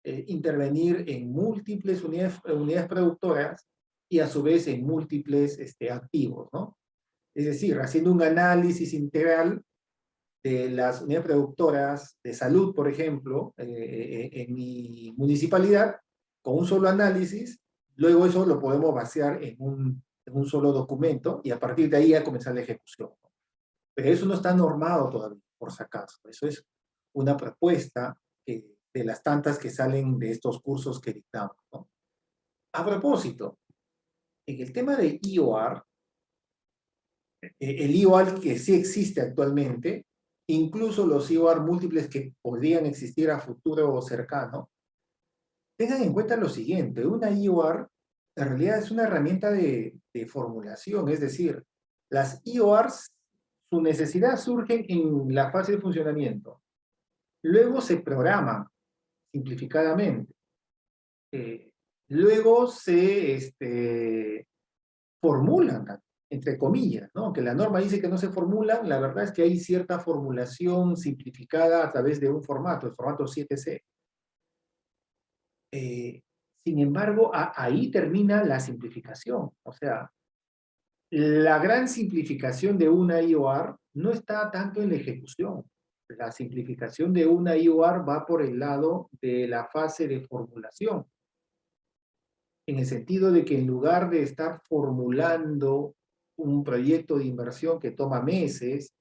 intervenir en múltiples unidades productoras y a su vez en múltiples activos, ¿no? Es decir, haciendo un análisis integral de las unidades productoras de salud, por ejemplo, en mi municipalidad, con un solo análisis, luego eso lo podemos vaciar en un solo documento y a partir de ahí ya comenzar la ejecución. Pero eso no está normado todavía, por si acaso. Eso es una propuesta de las tantas que salen de estos cursos que dictamos, ¿no? A propósito, en el tema de IOR, el IOR que sí existe actualmente, incluso los IOR múltiples que podrían existir a futuro cercano, tengan en cuenta lo siguiente: una IOR en realidad es una herramienta de formulación, es decir, las IORs, su necesidad surge en la fase de funcionamiento. Luego se programan simplificadamente. Luego se formulan, entre comillas, ¿no? Aunque la norma dice que no se formulan, la verdad es que hay cierta formulación simplificada a través de un formato, el formato 7C. Sin embargo, ahí termina la simplificación. O sea, la gran simplificación de una IOR no está tanto en la ejecución. La simplificación de una IOR va por el lado de la fase de formulación, en el sentido de que en lugar de estar formulando un proyecto de inversión que toma meses,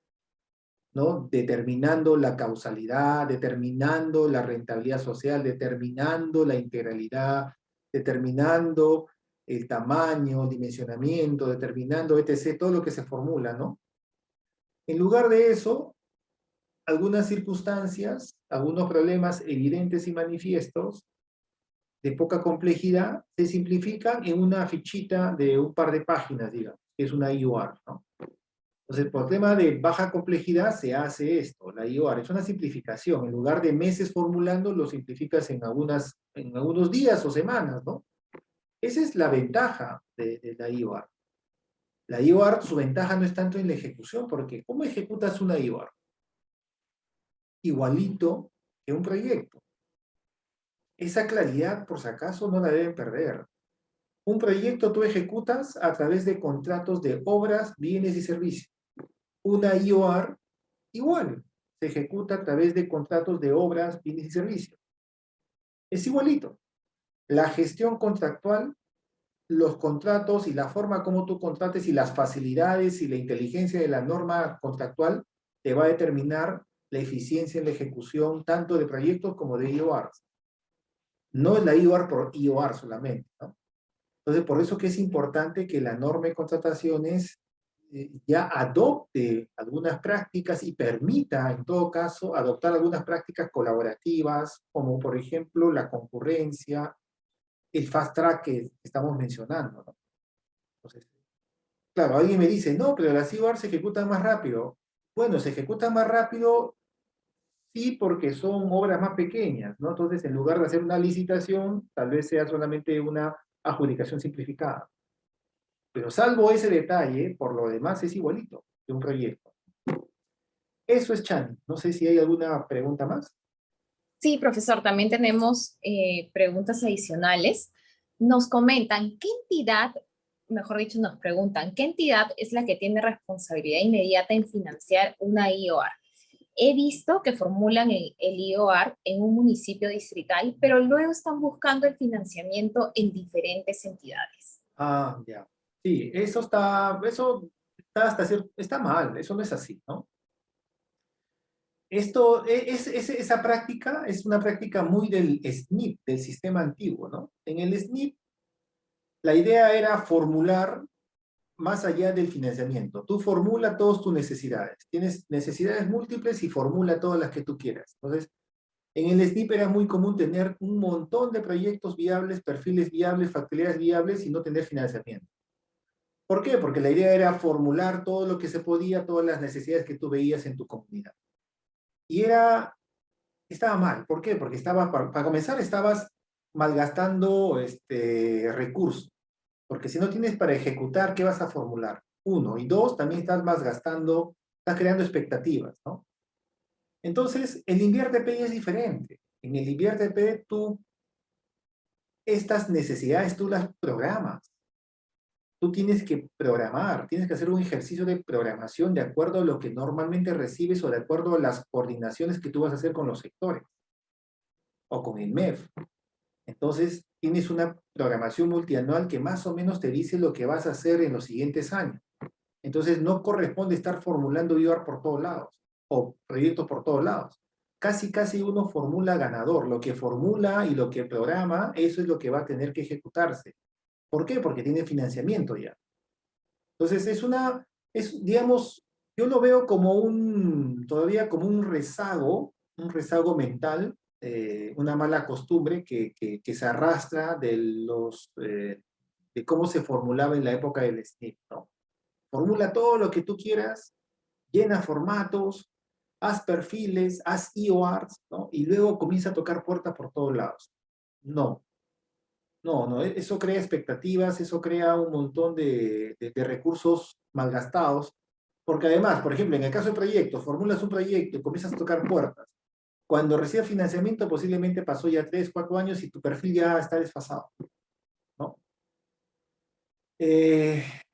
¿no? Determinando la causalidad, determinando la rentabilidad social, determinando la integralidad, determinando el tamaño, dimensionamiento, determinando etc., todo lo que se formula, ¿no? En lugar de eso, algunas circunstancias, algunos problemas evidentes y manifiestos, de poca complejidad, se simplifican en una fichita de un par de páginas, digamos, que es una IOR, ¿no? Entonces, por tema de baja complejidad se hace esto, la IOR. Es una simplificación. En lugar de meses formulando, lo simplificas en algunos días o semanas, ¿no? Esa es la ventaja de la IOR. La IOR, su ventaja no es tanto en la ejecución, porque ¿cómo ejecutas una IOR? Igualito que un proyecto. Esa claridad, por si acaso, no la deben perder. Un proyecto tú ejecutas a través de contratos de obras, bienes y servicios. Una IOR, igual, se ejecuta a través de contratos de obras, bienes y servicios. Es igualito. La gestión contractual, los contratos y la forma como tú contrates y las facilidades y la inteligencia de la norma contractual te va a determinar la eficiencia en la ejecución tanto de proyectos como de IORs. No es la IOR por IOR solamente, ¿no? Entonces, por eso que es importante que la norma de contrataciones ya adopte algunas prácticas y permita, en todo caso, adoptar algunas prácticas colaborativas, como por ejemplo la concurrencia, el fast track que estamos mencionando, ¿no? Entonces, claro, alguien me dice, no, pero las IOR se ejecutan más rápido. Bueno, se ejecutan más rápido, sí, porque son obras más pequeñas, ¿no? Entonces, en lugar de hacer una licitación, tal vez sea solamente una adjudicación simplificada. Pero salvo ese detalle, por lo demás es igualito que un proyecto. Eso es Chani. No sé si hay alguna pregunta más. Sí, profesor, también tenemos preguntas adicionales. Nos comentan, ¿qué entidad, mejor dicho, nos preguntan, ¿qué entidad es la que tiene responsabilidad inmediata en financiar una IOR? He visto que formulan el IOR en un municipio distrital, pero luego están buscando el financiamiento en diferentes entidades. Ah, ya. Sí, eso está hasta cierto, está mal, eso no es así, ¿no? Esa práctica es una práctica muy del SNIP, del sistema antiguo, ¿no? En el SNIP, la idea era formular más allá del financiamiento. Tú formula todas tus necesidades. Tienes necesidades múltiples y formula todas las que tú quieras. Entonces, en el SNIP era muy común tener un montón de proyectos viables, perfiles viables, factibilidades viables y no tener financiamiento. ¿Por qué? Porque la idea era formular todo lo que se podía, todas las necesidades que tú veías en tu comunidad. Y estaba mal. ¿Por qué? Porque para comenzar, estabas malgastando recursos. Porque si no tienes para ejecutar, ¿qué vas a formular? Uno. Y dos, también estás malgastando, estás creando expectativas, ¿no? Entonces, el InviérteP es diferente. En el InviérteP estas necesidades tú las programas. Tú tienes que programar, tienes que hacer un ejercicio de programación de acuerdo a lo que normalmente recibes o de acuerdo a las coordinaciones que tú vas a hacer con los sectores o con el MEF. Entonces, tienes una programación multianual que más o menos te dice lo que vas a hacer en los siguientes años. Entonces, no corresponde estar formulando IOR por todos lados o proyectos por todos lados. Casi uno formula ganador. Lo que formula y lo que programa, eso es lo que va a tener que ejecutarse. ¿Por qué? Porque tiene financiamiento ya. Entonces, digamos, yo lo veo como todavía como un rezago mental, una mala costumbre que se arrastra de cómo se formulaba en la época del SNP, ¿no? Formula todo lo que tú quieras, llena formatos, haz perfiles, haz EORs, ¿no? Y luego comienza a tocar puertas por todos lados. No, no, eso crea expectativas, eso crea un montón de recursos malgastados, porque además, por ejemplo, en el caso de proyectos, formulas un proyecto y comienzas a tocar puertas. Cuando recibes financiamiento, posiblemente pasó ya 3, 4 años y tu perfil ya está desfasado, ¿no?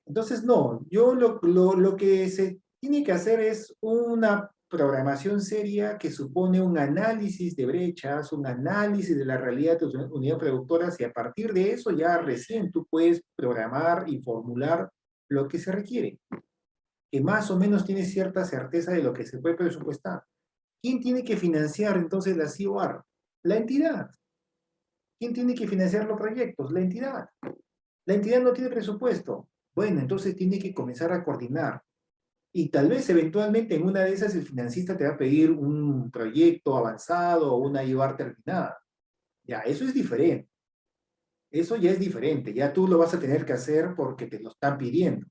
Entonces, no, yo lo que se tiene que hacer es una programación seria que supone un análisis de brechas, un análisis de la realidad de tus unidades productoras y a partir de eso ya recién tú puedes programar y formular lo que se requiere, que más o menos tienes cierta certeza de lo que se puede presupuestar. ¿Quién tiene que financiar entonces la COR? La entidad. ¿Quién tiene que financiar los proyectos? La entidad. La entidad no tiene presupuesto. Bueno, entonces tiene que comenzar a coordinar. Y tal vez eventualmente en una de esas el financista te va a pedir un proyecto avanzado o una IVAR terminada. Ya, eso es diferente. Eso ya es diferente. Ya tú lo vas a tener que hacer porque te lo están pidiendo.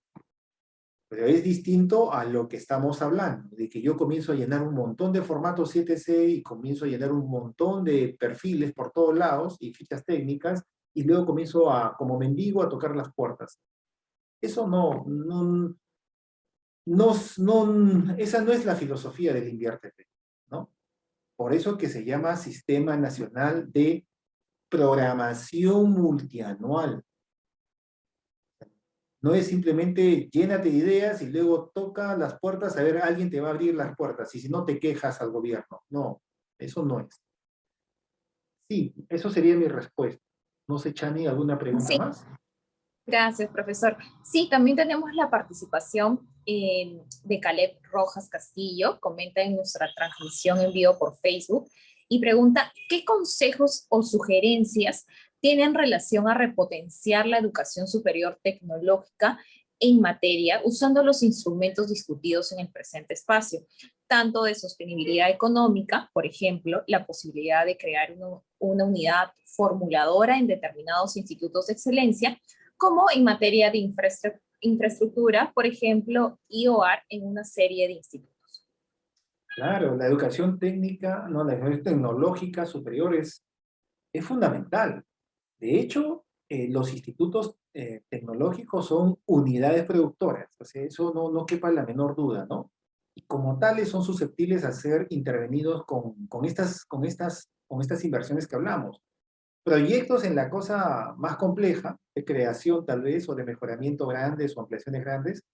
Pero es distinto a lo que estamos hablando, de que yo comienzo a llenar un montón de formatos 7C y comienzo a llenar un montón de perfiles por todos lados y fichas técnicas y luego comienzo como mendigo, a tocar las puertas. Eso esa no es la filosofía del Inviértete, ¿no? Por eso que se llama Sistema Nacional de Programación Multianual. No es simplemente llénate de ideas y luego toca las puertas a ver, alguien te va a abrir las puertas y si no te quejas al gobierno. No, eso no es. Sí, eso sería mi respuesta. No sé, Chani, ¿alguna pregunta Sí, más? gracias, profesor. Sí, también tenemos la participación de Caleb Rojas Castillo, comenta en nuestra transmisión en vivo por Facebook y pregunta, ¿qué consejos o sugerencias tienen relación a repotenciar la educación superior tecnológica en materia usando los instrumentos discutidos en el presente espacio, tanto de sostenibilidad económica, por ejemplo, la posibilidad de crear una unidad formuladora en determinados institutos de excelencia, como en materia de infraestructura, por ejemplo, IOAR en una serie de institutos? Claro, la educación técnica, no, la educación tecnológica superior es fundamental. De hecho, los institutos tecnológicos son unidades productoras, o sea, eso no quepa la menor duda, ¿no? Y como tales son susceptibles a ser intervenidos con estas inversiones que hablamos. Proyectos en la cosa más compleja, de creación tal vez, o de mejoramiento grandes o ampliaciones grandes,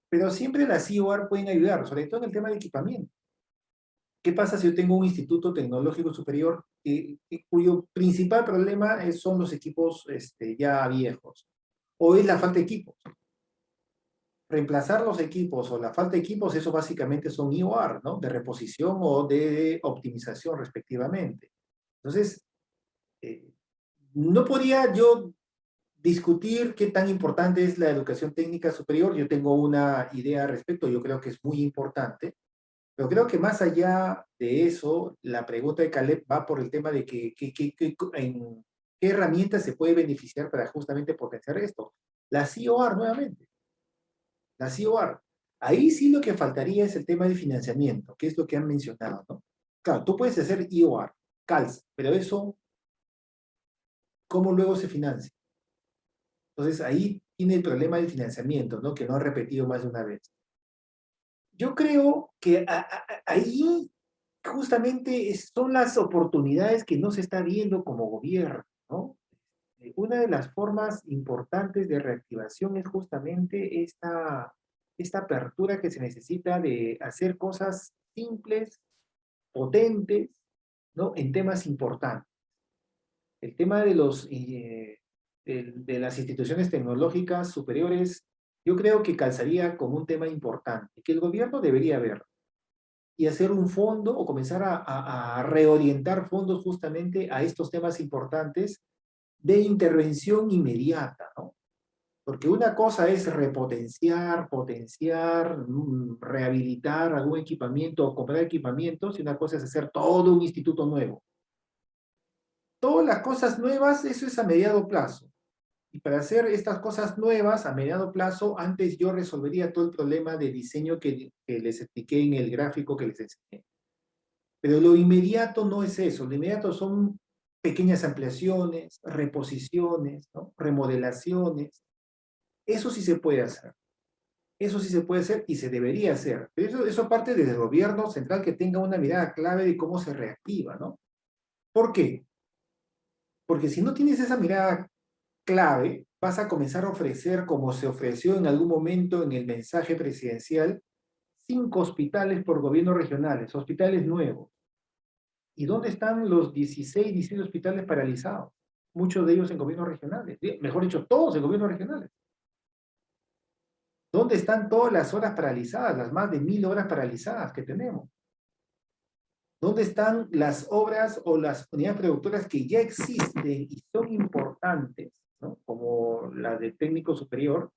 pero siempre las IOR pueden ayudar, sobre todo en el tema de equipamiento. ¿Qué pasa si yo tengo un instituto tecnológico superior cuyo principal problema son los equipos ya viejos? ¿O es la falta de equipos? Reemplazar los equipos o la falta de equipos, eso básicamente son IOR, ¿no? De reposición o de optimización respectivamente. Entonces, no podría yo discutir qué tan importante es la educación técnica superior. Yo tengo una idea al respecto, yo creo que es muy importante. Pero creo que más allá de eso, la pregunta de Caleb va por el tema de en qué herramientas se puede beneficiar para justamente potenciar esto. La COR, nuevamente. La COR. Ahí sí lo que faltaría es el tema de financiamiento, que es lo que han mencionado, ¿no? Claro, tú puedes hacer IOR, CALS, pero eso, ¿cómo luego se financia? Entonces ahí tiene el problema del financiamiento, ¿no? Que no he repetido más de una vez. Yo creo que ahí justamente son las oportunidades que no se está viendo como gobierno, ¿no? una de las formas importantes de reactivación es justamente esta apertura que se necesita de hacer cosas simples, potentes, ¿no? En temas importantes. El tema de de las instituciones tecnológicas superiores, yo creo que calzaría como un tema importante, que el gobierno debería ver y hacer un fondo o comenzar a reorientar fondos justamente a estos temas importantes de intervención inmediata, ¿no? Porque una cosa es repotenciar, potenciar, rehabilitar algún equipamiento o comprar equipamientos, y una cosa es hacer todo un instituto nuevo. Todas las cosas nuevas, eso es a mediano plazo. Y para hacer estas cosas nuevas a mediano plazo, antes yo resolvería todo el problema de diseño que les expliqué en el gráfico que les enseñé. Pero lo inmediato no es eso. Lo inmediato son pequeñas ampliaciones, reposiciones, ¿no? Remodelaciones. Eso sí se puede hacer. Eso sí se puede hacer y se debería hacer. Pero eso parte desde el gobierno central, que tenga una mirada clave de cómo se reactiva, ¿no? ¿Por qué? Porque si no tienes esa mirada clave, vas a comenzar a ofrecer, como se ofreció en algún momento en el mensaje presidencial, 5 hospitales por gobiernos regionales, hospitales nuevos. ¿Y dónde están los 16, 17 hospitales paralizados? Muchos de ellos en gobiernos regionales. Mejor dicho, todos en gobiernos regionales. ¿Dónde están todas las horas paralizadas, las más de 1000 horas paralizadas que tenemos? ¿Dónde están las obras o las unidades productoras que ya existen y son importantes, ¿no? Como la de técnico superior,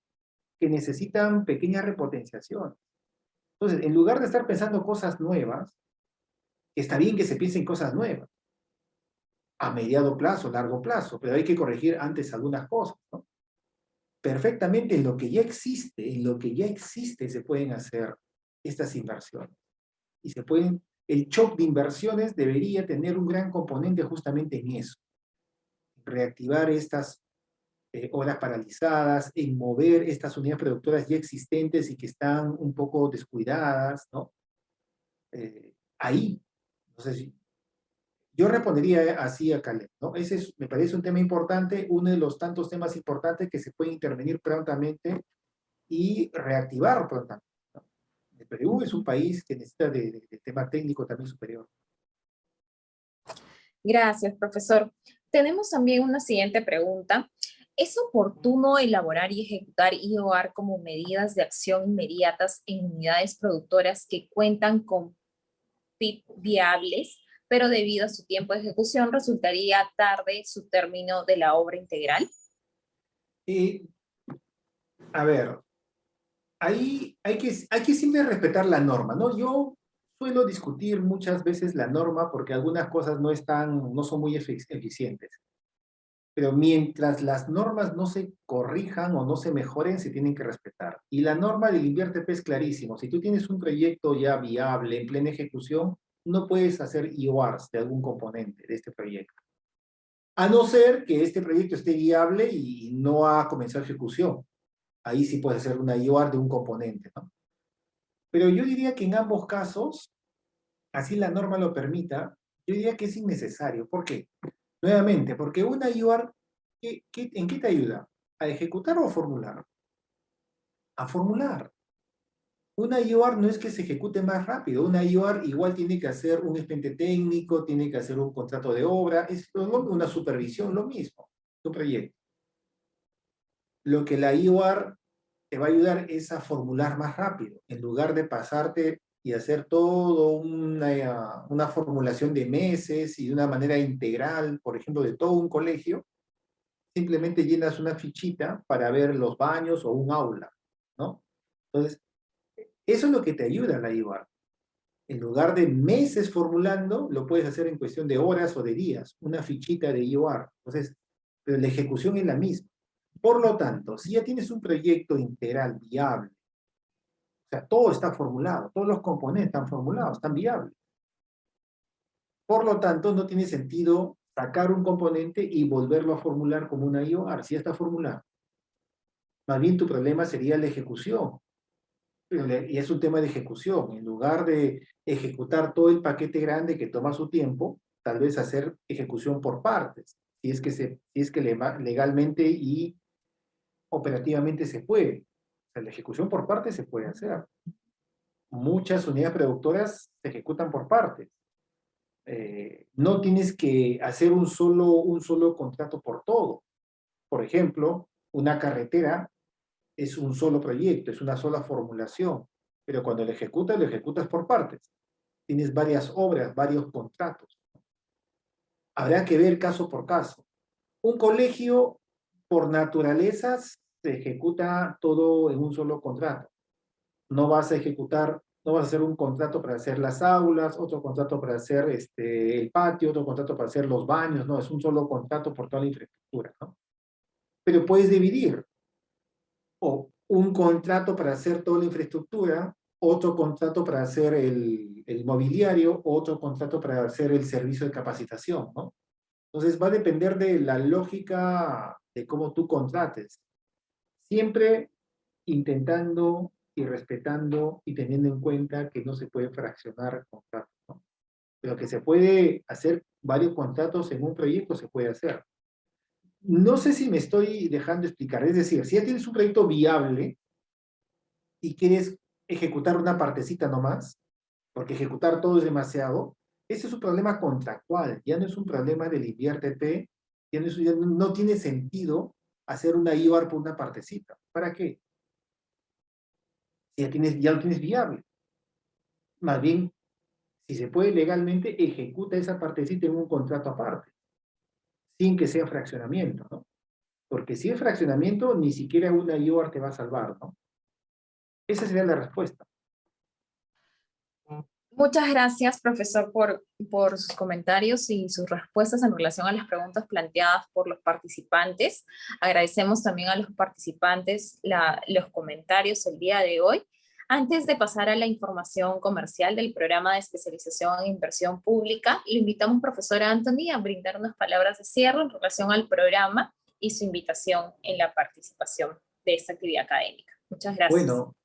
que necesitan pequeña repotenciación? Entonces, en lugar de estar pensando cosas nuevas, está bien que se piensen cosas nuevas, a mediano plazo, largo plazo, pero hay que corregir antes algunas cosas, ¿no? Perfectamente en lo que ya existe se pueden hacer estas inversiones. Y el shock de inversiones debería tener un gran componente justamente en eso. Reactivar estas obras paralizadas, en mover estas unidades productoras ya existentes y que están un poco descuidadas, ¿no? Ahí, no sé si... Yo respondería así a Caleb, ¿no? Me parece un tema importante, uno de los tantos temas importantes que se puede intervenir prontamente y reactivar prontamente, ¿no? El Perú es un país que necesita de tema técnico también superior. Gracias, profesor. Tenemos también una siguiente pregunta. ¿Es oportuno elaborar y ejecutar IOR como medidas de acción inmediatas en unidades productoras que cuentan con PIB viables, pero debido a su tiempo de ejecución resultaría tarde su término de la obra integral? A ver, ahí hay que siempre respetar la norma, ¿no? Yo suelo discutir muchas veces la norma porque algunas cosas no son muy eficientes. Pero mientras las normas no se corrijan o no se mejoren, se tienen que respetar. Y la norma del INVIERTE es clarísimo. Si tú tienes un proyecto ya viable, en plena ejecución, no puedes hacer IORs de algún componente de este proyecto. A no ser que este proyecto esté viable y no ha comenzado ejecución. Ahí sí puedes hacer una IOR de un componente, ¿no? Pero yo diría que en ambos casos, así la norma lo permita, yo diría que es innecesario. ¿Por qué? Nuevamente, porque una IOR, ¿en qué te ayuda? ¿A ejecutar o a formular? A formular. Una IOR no es que se ejecute más rápido. Una IOR igual tiene que hacer un expediente técnico, tiene que hacer un contrato de obra, es una supervisión, lo mismo, tu proyecto. Lo que la IOR te va a ayudar es a formular más rápido, en lugar de pasarte y hacer todo una formulación de meses y de una manera integral, por ejemplo, de todo un colegio. Simplemente llenas una fichita para ver los baños o un aula, ¿no? Entonces, eso es lo que te ayuda a la IOR. En lugar de meses formulando, lo puedes hacer en cuestión de horas o de días, una fichita de IOR. Entonces, pero la ejecución es la misma. Por lo tanto, si ya tienes un proyecto integral viable, o sea, todo está formulado, todos los componentes están formulados, están viables. Por lo tanto, no tiene sentido sacar un componente y volverlo a formular como una IOR, si ya está formulado. Más bien tu problema sería la ejecución. Y es un tema de ejecución. En lugar de ejecutar todo el paquete grande que toma su tiempo, tal vez hacer ejecución por partes. si es que legalmente y operativamente se puede. O sea, la ejecución por partes se puede hacer. Muchas unidades productoras se ejecutan por partes. No tienes que hacer un solo contrato por todo. Por ejemplo, una carretera es un solo proyecto, es una sola formulación, pero cuando lo ejecutas por partes. Tienes varias obras, varios contratos. Habrá que ver caso por caso. Un colegio, por naturaleza, se ejecuta todo en un solo contrato. No vas a hacer un contrato para hacer las aulas, otro contrato para hacer el patio, otro contrato para hacer los baños, no, es un solo contrato por toda la infraestructura, ¿no? Pero puedes dividir, o un contrato para hacer toda la infraestructura, otro contrato para hacer el mobiliario, otro contrato para hacer el servicio de capacitación, ¿no? Entonces va a depender de la lógica de cómo tú contrates. Siempre intentando y respetando y teniendo en cuenta que no se puede fraccionar contratos, ¿no? Pero que se puede hacer varios contratos en un proyecto, se puede hacer. No sé si me estoy dejando explicar. Es decir, si ya tienes un proyecto viable y quieres ejecutar una partecita nomás, porque ejecutar todo es demasiado, ese es un problema contractual, ya no es un problema del inviértete, ya no tiene sentido hacer una IOR por una partecita. ¿Para qué? Ya lo tienes viable. Más bien, si se puede legalmente, ejecuta esa partecita en un contrato aparte, sin que sea fraccionamiento, ¿no? Porque si es fraccionamiento, ni siquiera una IOR te va a salvar, ¿no? Esa sería la respuesta. Muchas gracias, profesor, por sus comentarios y sus respuestas en relación a las preguntas planteadas por los participantes. Agradecemos también a los participantes los comentarios el día de hoy. Antes de pasar a la información comercial del programa de especialización en inversión pública, le invitamos, profesor Anthony, a brindar unas palabras de cierre en relación al programa y su invitación en la participación de esta actividad académica. Muchas gracias. Bueno,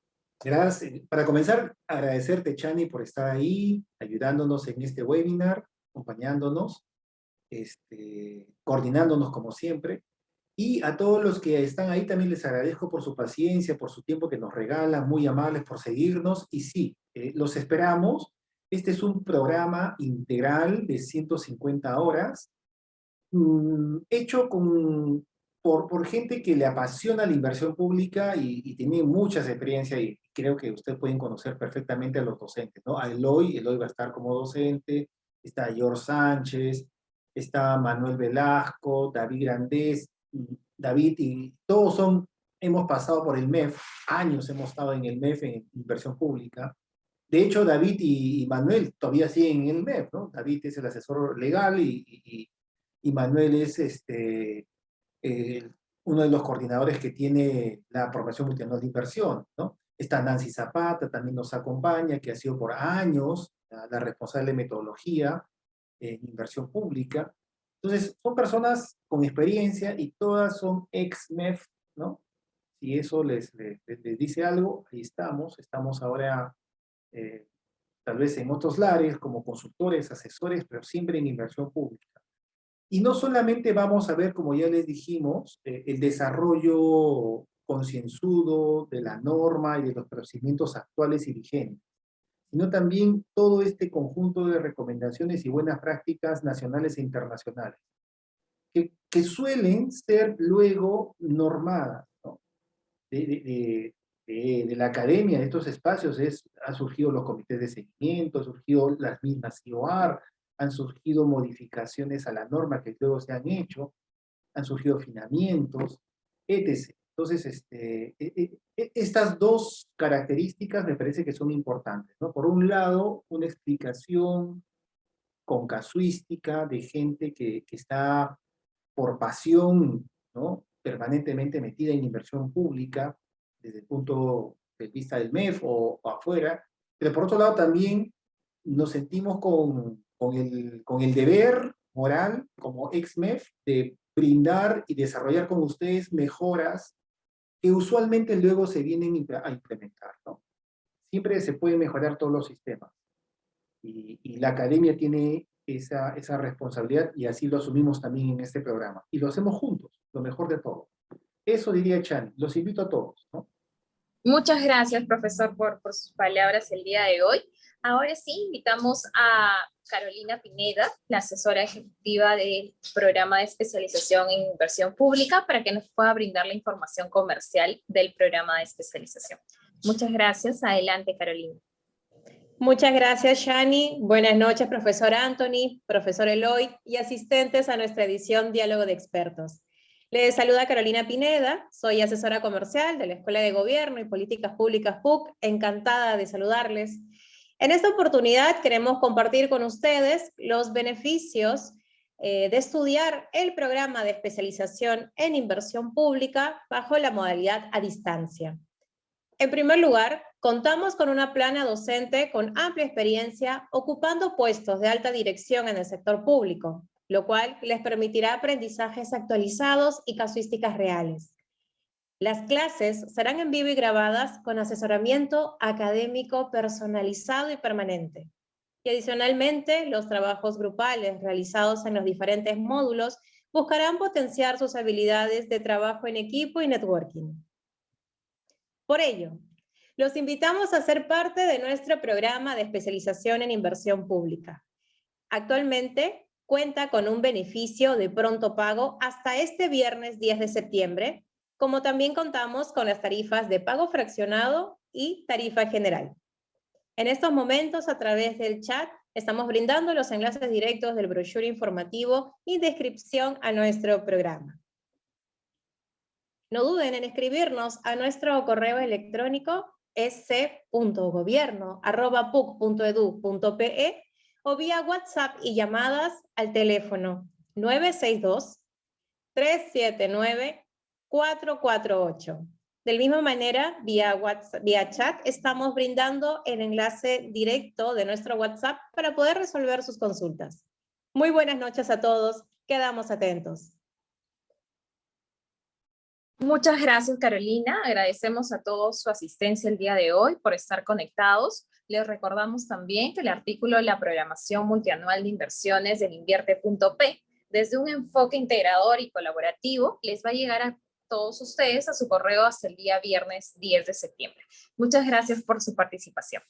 gracias. Para comenzar, agradecerte, Chani, por estar ahí, ayudándonos en este webinar, acompañándonos, coordinándonos como siempre. Y a todos los que están ahí también les agradezco por su paciencia, por su tiempo que nos regalan, muy amables por seguirnos. Y sí, los esperamos. Este es un programa integral de 150 horas, hecho por gente que le apasiona la inversión pública y tiene muchas experiencias, y creo que ustedes pueden conocer perfectamente a los docentes, ¿no? A Eloy va a estar como docente, está George Sánchez, está Manuel Velasco, David Grandés, David, y hemos pasado por el MEF, años hemos estado en el MEF en inversión pública. De hecho, David y Manuel todavía siguen en el MEF, ¿no? David es el asesor legal y Manuel es uno de los coordinadores que tiene la promoción multinacional de inversión, ¿no? Está Nancy Zapata, también nos acompaña, que ha sido por años la responsable de metodología en inversión pública. Entonces, son personas con experiencia y todas son ex-MEF, ¿no? Si eso les dice algo, ahí estamos ahora tal vez en otros lares como consultores, asesores, pero siempre en inversión pública. Y no solamente vamos a ver, como ya les dijimos, el desarrollo concienzudo de la norma y de los procedimientos actuales y vigentes, sino también todo este conjunto de recomendaciones y buenas prácticas nacionales e internacionales, que suelen ser luego normadas, ¿no? De la academia, de estos espacios, han surgido los comités de seguimiento, han surgido las mismas IOR, han surgido modificaciones a la norma que luego se han hecho, han surgido afinamientos, etc. Entonces, estas dos características me parece que son importantes, ¿no? Por un lado, una explicación con casuística de gente que está por pasión, ¿no? Permanentemente metida en inversión pública, desde el punto de vista del MEF o afuera, pero por otro lado también nos sentimos con el deber moral como ex-MEF de brindar y desarrollar con ustedes mejoras que usualmente luego se vienen a implementar, ¿no? Siempre se puede mejorar todos los sistemas y la academia tiene esa responsabilidad y así lo asumimos también en este programa. Y lo hacemos juntos, lo mejor de todo. Eso diría Chani, los invito a todos, ¿no? Muchas gracias, profesor, por sus palabras el día de hoy. Ahora sí, invitamos a Carolina Pineda, la asesora ejecutiva del programa de especialización en inversión pública, para que nos pueda brindar la información comercial del programa de especialización. Muchas gracias. Adelante, Carolina. Muchas gracias, Shani. Buenas noches, profesor Anthony, profesor Eloy y asistentes a nuestra edición Diálogo de Expertos. Les saluda Carolina Pineda, soy asesora comercial de la Escuela de Gobierno y Políticas Públicas PUC, encantada de saludarles. En esta oportunidad queremos compartir con ustedes los beneficios de estudiar el programa de especialización en inversión pública bajo la modalidad a distancia. En primer lugar, contamos con una plana docente con amplia experiencia ocupando puestos de alta dirección en el sector público, lo cual les permitirá aprendizajes actualizados y casuísticas reales. Las clases serán en vivo y grabadas con asesoramiento académico personalizado y permanente. Y adicionalmente, los trabajos grupales realizados en los diferentes módulos buscarán potenciar sus habilidades de trabajo en equipo y networking. Por ello, los invitamos a ser parte de nuestro programa de especialización en inversión pública. Actualmente cuenta con un beneficio de pronto pago hasta este viernes 10 de septiembre, como también contamos con las tarifas de pago fraccionado y tarifa general. En estos momentos, a través del chat, estamos brindando los enlaces directos del brochure informativo y descripción a nuestro programa. No duden en escribirnos a nuestro correo electrónico sc.gobierno@puc.edu.pe o vía WhatsApp y llamadas al teléfono 962-379-448. De la misma manera, vía chat, estamos brindando el enlace directo de nuestro WhatsApp para poder resolver sus consultas. Muy buenas noches a todos, quedamos atentos. Muchas gracias, Carolina. Agradecemos a todos su asistencia el día de hoy por estar conectados. Les recordamos también que el artículo de la programación multianual de inversiones del Invierte.p, desde un enfoque integrador y colaborativo, les va a llegar a todos ustedes a su correo hasta el día viernes 10 de septiembre. Muchas gracias por su participación.